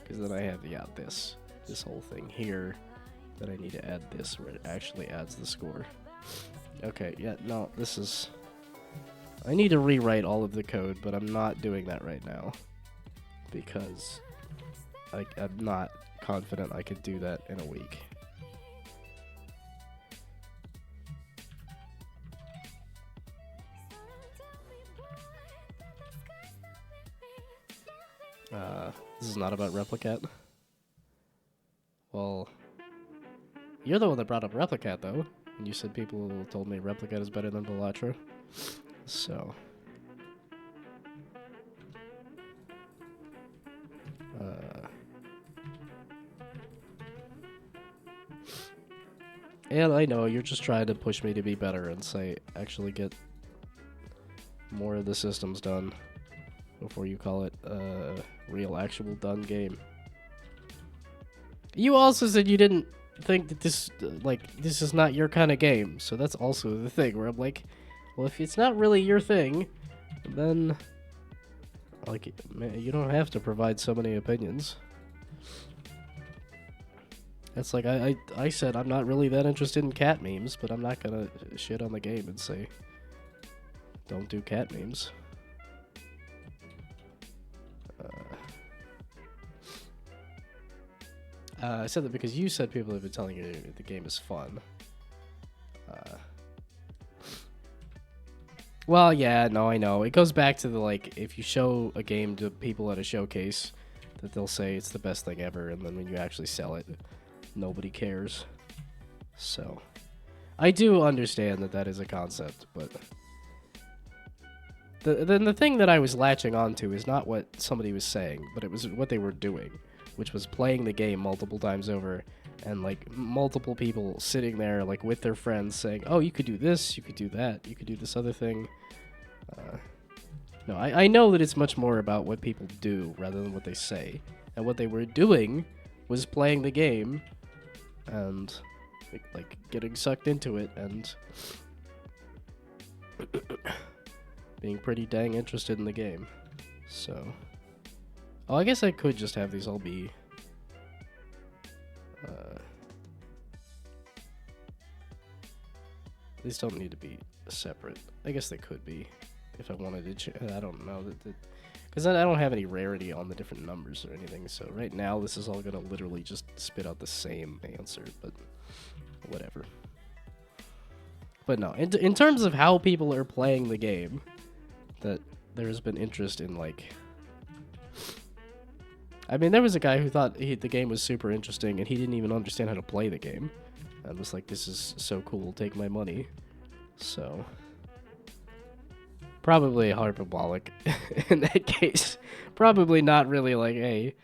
Because then I have, yeah, this whole thing here. Then I need to add this where it actually adds the score. Okay, yeah, no, this is... I need to rewrite all of the code, but I'm not doing that right now. Because I'm not confident I could do that in a week. This is not about Replicat. Well, you're the one that brought up Replicat, though. And you said people told me Replicat is better than Balatro. So... And I know you're just trying to push me to be better and say, actually get more of the systems done before you call it a real, actual done game. You also said you didn't think that this, this is not your kind of game. So that's also the thing where I'm like, well, if it's not really your thing, then, like, man, you don't have to provide so many opinions. It's like, I said I'm not really that interested in cat memes, but I'm not gonna shit on the game and say, don't do cat memes. I said that because you said people have been telling you the game is fun. Well, yeah, no, I know. It goes back to the, like, if you show a game to people at a showcase, that they'll say it's the best thing ever, and then when you actually sell it, nobody cares. So, I do understand that that is a concept, but the thing that I was latching onto is not what somebody was saying, but it was what they were doing, which was playing the game multiple times over, and, like, multiple people sitting there, like, with their friends saying, oh, you could do this, you could do that, you could do this other thing. No, I know that it's much more about what people do rather than what they say, and what they were doing was playing the game and, like getting sucked into it and being pretty dang interested in the game. So, oh, I guess I could just have these all be these don't need to be separate. I guess they could be if I wanted to. I don't know because I don't have any rarity on the different numbers or anything. So right now this is all gonna literally just spit out the same answer, but whatever. But no, in terms of how people are playing the game, that there's been interest in, like, I mean, there was a guy who thought the game was super interesting and he didn't even understand how to play the game. I was like, this is so cool, take my money. So, probably hyperbolic in that case. Probably not really like, hey,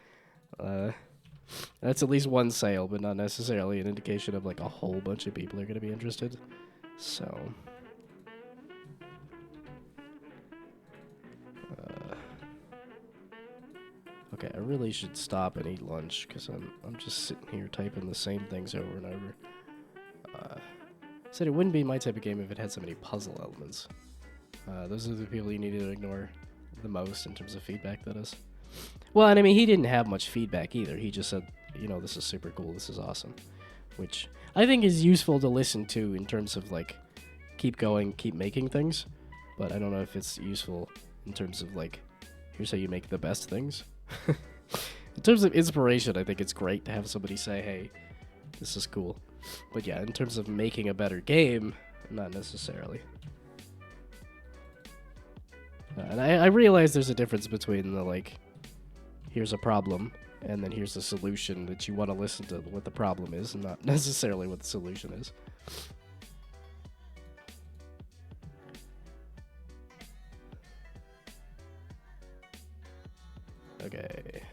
that's at least one sale, but not necessarily an indication of, like, a whole bunch of people are going to be interested. So, okay, I really should stop and eat lunch because I'm just sitting here typing the same things over and over. Said it wouldn't be my type of game if it had so many puzzle elements. Those are the people you need to ignore the most in terms of feedback, that is. Well, and I mean, he didn't have much feedback either. He just said, you know, this is super cool, this is awesome. Which I think is useful to listen to in terms of, like, keep going, keep making things. But I don't know if it's useful in terms of like, here's how you make the best things. In terms of inspiration, I think it's great to have somebody say, hey, this is cool. But yeah, in terms of making a better game, not necessarily. And I realize there's a difference between the, like, here's a problem, and then here's a solution, that you want to listen to what the problem is, and not necessarily what the solution is. Okay.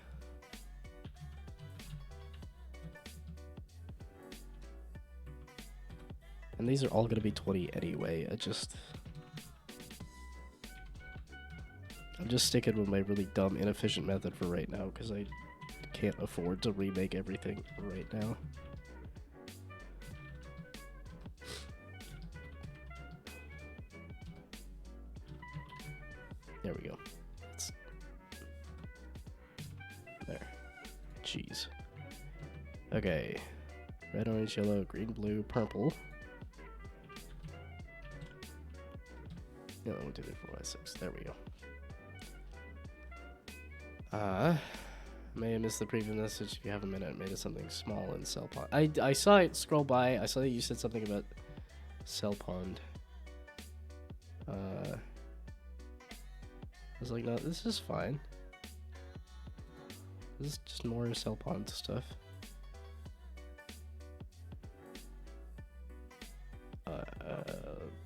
And these are all going to be 20 anyway. I'm just sticking with my really dumb, inefficient method for right now, because I can't afford to remake everything right now. There we go. There. Jeez. Okay. Red, orange, yellow, green, blue, purple. Yellow, 1, 2, 3, 4, 5, 6. There we go. May have missed the previous message. If you have a minute, I made it something small in Cell Pond. I saw it scroll by. I saw that you said something about Cell Pond. I was like, no, this is fine. This is just more Cell Pond stuff.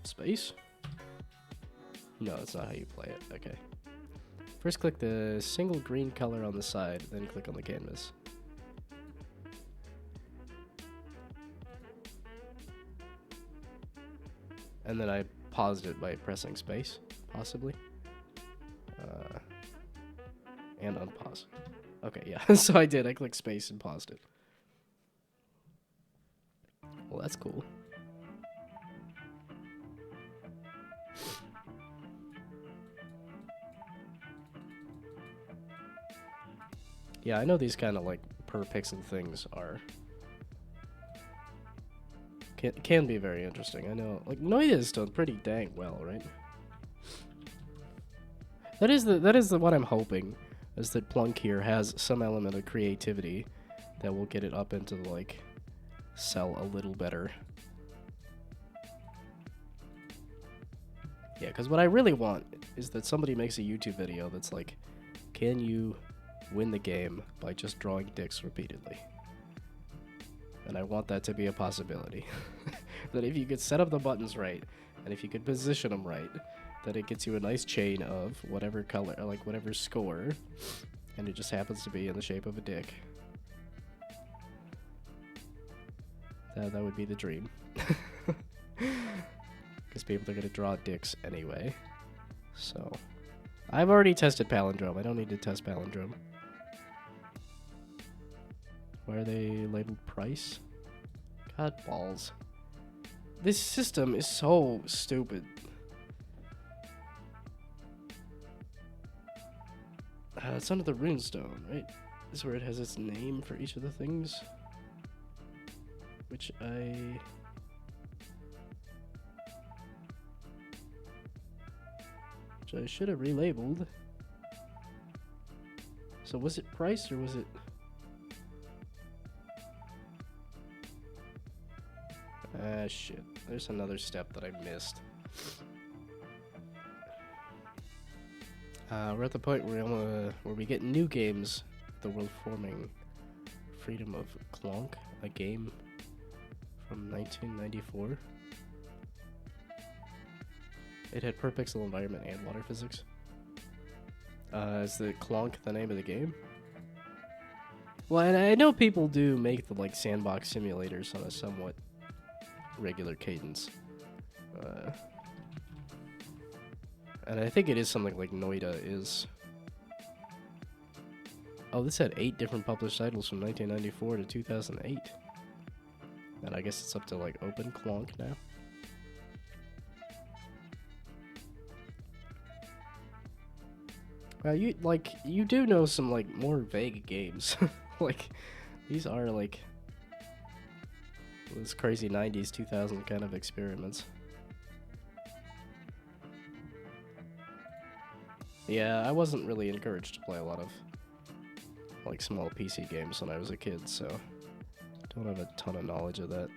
Space? No, that's not how you play it. Okay. First click the single green color on the side, then click on the canvas. And then I paused it by pressing space, possibly. And unpause. Okay, yeah, so I did. I clicked space and paused it. Well, that's cool. Yeah, I know these kind of like per pixel things are can be very interesting. I know, like Noida is done pretty dang well, right? That is the what I'm hoping, is that Plunk here has some element of creativity that will get it up into the, like, Cell a little better. Yeah, because what I really want is that somebody makes a YouTube video that's like, can you win the game by just drawing dicks repeatedly? And I want that to be a possibility. That if you could set up the buttons right, and if you could position them right, that it gets you a nice chain of whatever color, or like whatever score, and it just happens to be in the shape of a dick. That would be the dream. Because people are going to draw dicks anyway. So, I've already tested Palindrome. I don't need to test Palindrome. Why are they labeled price? God balls. This system is so stupid. It's under the runestone, right? This is where it has its name for each of the things. Which I should have relabeled. So was it price or was it... shit. There's another step that I missed. We're at the point where we get new games. The world forming Freedom of Clonk, a game from 1994. It had per pixel environment and water physics. Is the Clonk the name of the game? Well, and I know people do make the like sandbox simulators on a somewhat regular cadence. And I think it is something like Noida is. Oh, this had 8 different published titles from 1994 to 2008. And I guess it's up to like Open Clonk now. You do know some like more vague games. Like these are like those crazy 90s 2000 kind of experiments. Yeah, I wasn't really encouraged to play a lot of like small PC games when I was a kid, so don't have a ton of knowledge of that.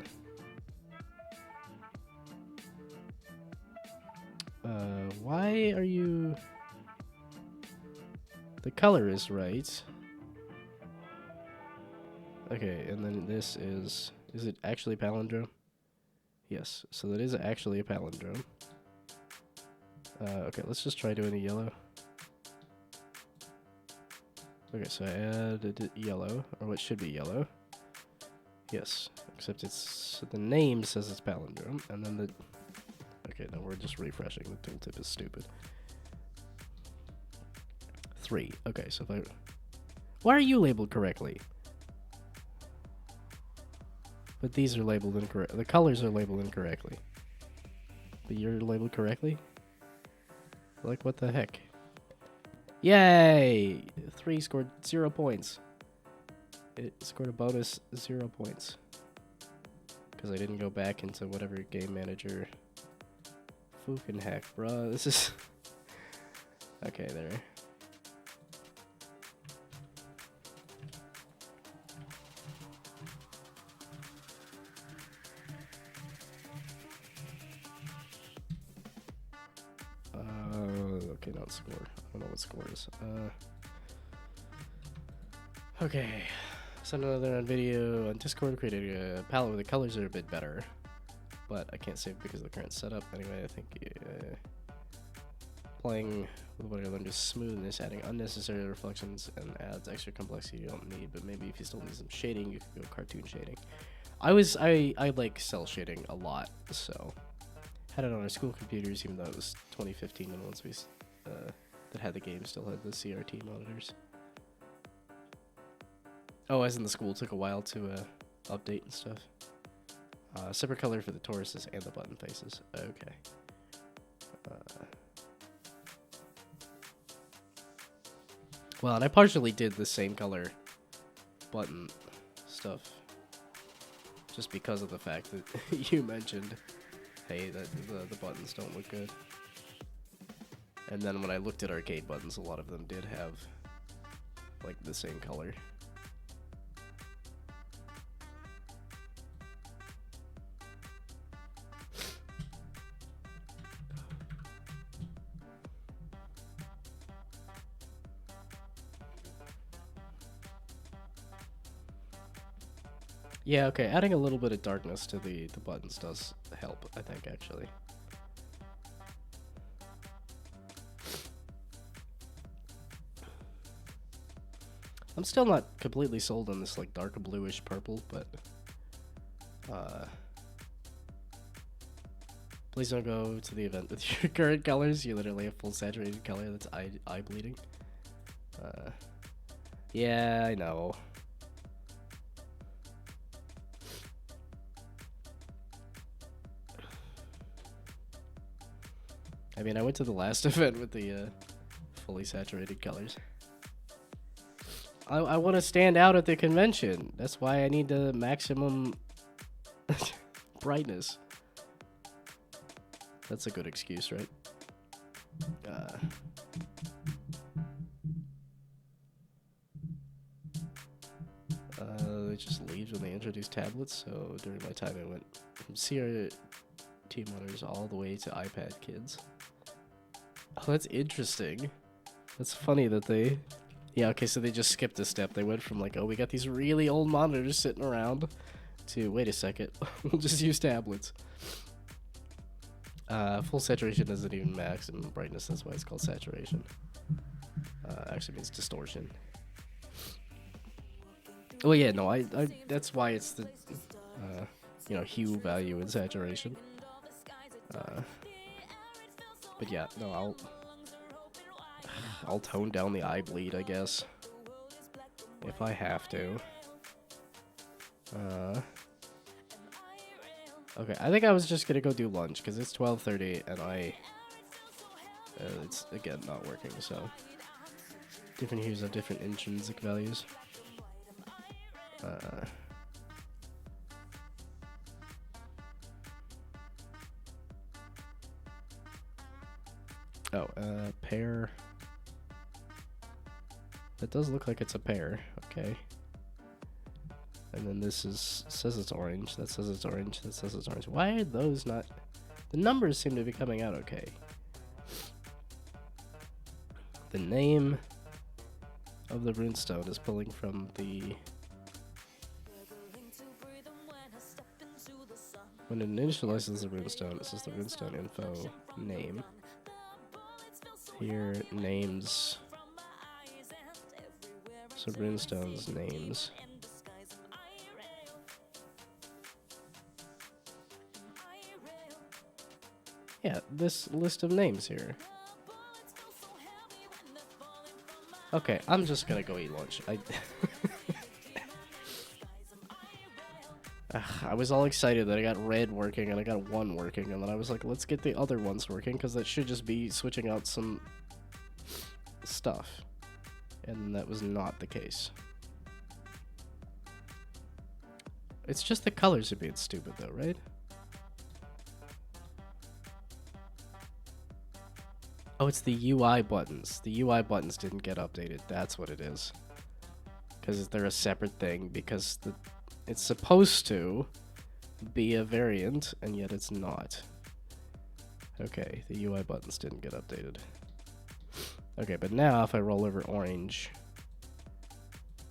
Why are you... The color is right. Okay, and then this is... Is it actually palindrome? Yes, so that is actually a palindrome. Okay, let's just try doing a yellow. Okay, so I added yellow, or what should be yellow. Yes, except it's... The name says it's palindrome, and then the... Okay, no, we're just refreshing. The tooltip is stupid. 3. Okay, so if I... Why are you labeled correctly? But these are labeled incorrect. The colors are labeled incorrectly. But you're labeled correctly? Like, what the heck? Yay! 3 scored 0 points. It scored a bonus 0 points. Because I didn't go back into whatever game manager... Fucking heck, bruh. This is... Okay, there. Okay, not score. I don't know what score is. Okay. Send another video on Discord. Created a palette where the colors are a bit better. But I can't save because of the current setup. Anyway, I think playing with what I learned is smoothness, adding unnecessary reflections, and adds extra complexity you don't need. But maybe if you still need some shading, you could go cartoon shading. I like cell shading a lot, so had it on our school computers, even though it was 2015, and once we that had the game still had the CRT monitors. Oh, as in the school took a while to update and stuff. Separate color for the toruses and the button faces. Okay. Well, and I partially did the same color button stuff just because of the fact that you mentioned, hey, that the buttons don't look good. And then when I looked at arcade buttons, a lot of them did have like the same color. Yeah, okay, adding a little bit of darkness to the buttons does help, I think, actually. I'm still not completely sold on this, like, dark bluish purple, but... Please don't go to the event with your current colors. You literally have full saturated color that's eye bleeding. Yeah, I know. I mean, I went to the last event with the fully saturated colors. I want to stand out at the convention. That's why I need the maximum brightness. That's a good excuse, right? They just leave when they introduce tablets, so during my time I went from CRT monitors all the way to iPad kids. Oh, that's interesting. That's funny that they... Yeah, okay, so they just skipped a step. They went from like, oh, we got these really old monitors sitting around, to, wait a second, we'll just use tablets. Full saturation doesn't even maximum brightness, that's why it's called saturation. Actually means distortion. Well, yeah, no, I that's why it's the, you know, hue value and saturation. But yeah, no, I'll tone down the eye bleed, I guess, if I have to. Okay, I think I was just gonna go do lunch because it's 12:30 and it's again not working. So different hues have different intrinsic values. Pair That does look like it's a pear. Okay. And then this says it's orange. That says it's orange. That says it's orange. Why are those not... The numbers seem to be coming out okay. The name of the runestone is pulling from the... When it initializes the runestone, it says the runestone info name. Here, names. So runestones names. Yeah, this list of names here. Okay, I'm just gonna go eat lunch. I was all excited that I got red working and I got one working, and then I was like, let's get the other ones working, because that should just be switching out some stuff. And that was not the case. It's just the colors are being stupid though, right? Oh, it's the UI buttons. The UI buttons didn't get updated. That's what it is. Because they're a separate thing, because it's supposed to be a variant, and yet it's not. Okay, the UI buttons didn't get updated. Okay, but now if I roll over orange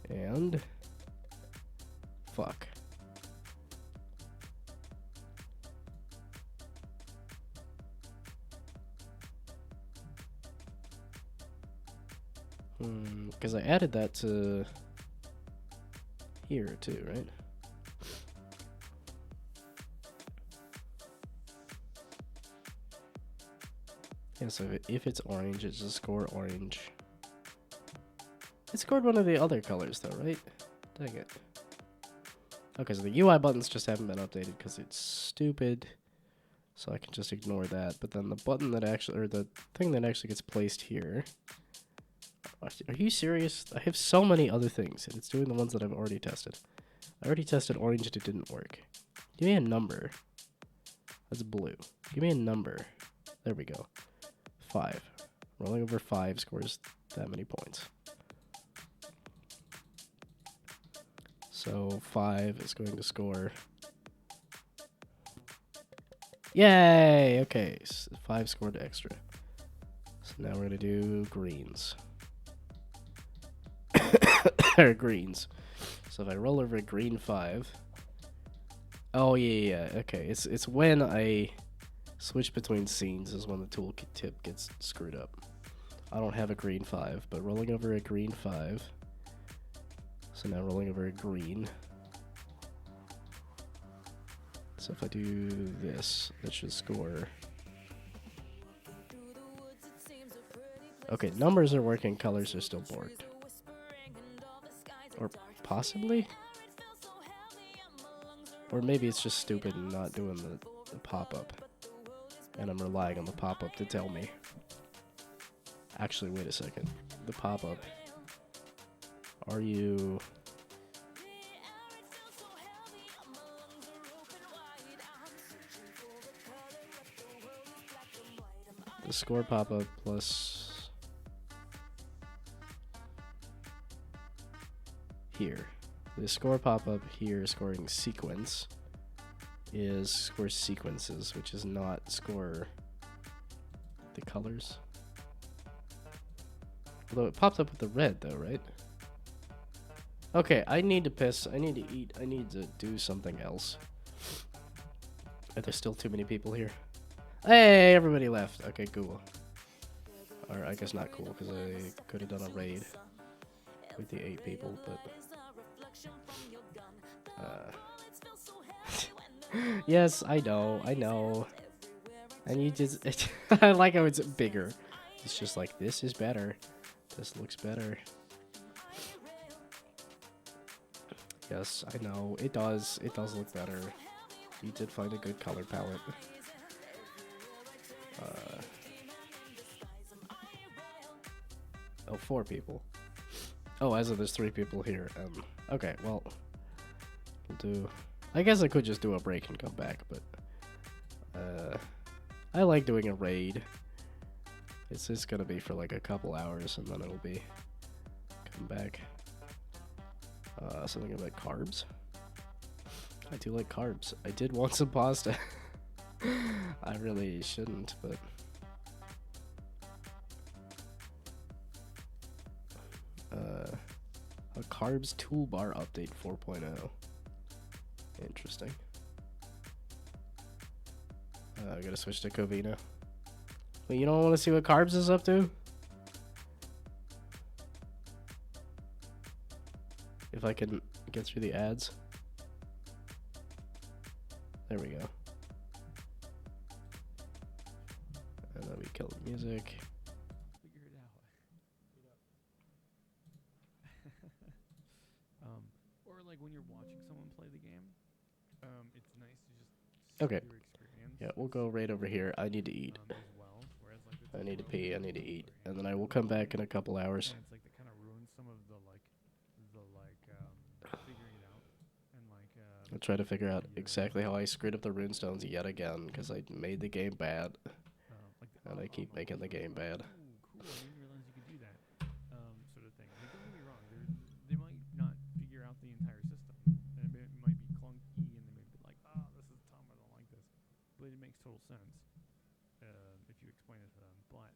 and fuck. Because I added that to here too, right? Yeah, so if it's orange, it's just score orange. It scored one of the other colors though, right? Dang it. Okay, so the UI buttons just haven't been updated because it's stupid. So I can just ignore that. But then the button that actually, or the thing that actually gets placed here. Are you serious? I have so many other things, and it's doing the ones that I've already tested. I already tested orange and it didn't work. Give me a number. That's blue. Give me a number. There we go. 5. Rolling over 5 scores that many points. So 5 is going to score. Yay! Okay, so 5 scored extra. So now we're going to do greens. Or greens. So if I roll over a green 5. Oh yeah, okay. It's when I switch between scenes is when the tooltip gets screwed up. I don't have a green 5, but rolling over a green 5. So now rolling over a green. So if I do this, that should score. Okay, numbers are working, colors are still borked. Or possibly? Or maybe it's just stupid and not doing the pop-up. And I'm relying on the pop-up to tell me. Actually, wait a second. The pop-up. Are you... The score pop-up plus... Here. The score pop-up here, scoring sequence, is score sequences, which is not score the colors. Although it pops up with the red, though, right? Okay, I need to piss. I need to eat. I need to do something else. Are there still too many people here? Hey, everybody left. Okay, cool. Or I guess not cool, because I could have done a raid with the 8 people, but... Yes, I know. And you just... I like how it's bigger. It's just like, this is better. This looks better. Yes, I know. It does. It does look better. You did find a good color palette. Oh, 4 people. Oh, as of there's 3 people here. Okay, well, we'll do... I guess I could just do a break and come back, but... I like doing a raid. It's just gonna be for like a couple hours, and then it'll be Come back. Something about carbs. I do like carbs. I did want some pasta. I really shouldn't, but a carbs toolbar update 4.0. Interesting. I gotta switch to Covina. Wait, you don't want to see what carbs is up to? If I can get through the ads. There we go. And then we kill the music. Figure it out. Or like when you're watching someone play the game, it's nice to just see Okay. their experience. Yeah, we'll go right over here. I need to eat. As well. Whereas like the I need to tutorials pee. I are need to all eat. beforehand, And then I will come back in a couple hours. and it's like that kind of ruins some of the figuring it out and I'll try to figure out exactly how I screwed up the runestones yet again, because I made the game bad. And I keep making the game bad. Ooh, cool! I didn't realize you could do that. Sort of thing. Like, don't get me wrong. They might not figure out the entire system, and it might be clunky, and they may be like, "Oh, this is dumb. I don't like this," but it makes total sense if you explain it to them. But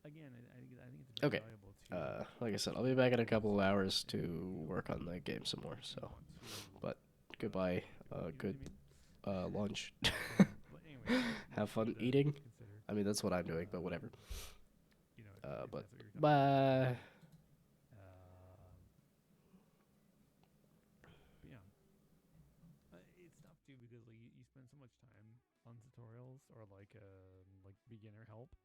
again, I think it's very Okay. valuable to. Like I said, I'll be back in a couple of hours to work on that game some more. So, but goodbye. Good lunch. But anyway, Have fun something to eating. consider, I mean, that's what I'm doing, but whatever. you know, if But that's what you're talking bye. about. But yeah, it's tough too because like you spend so much time on tutorials or like beginner help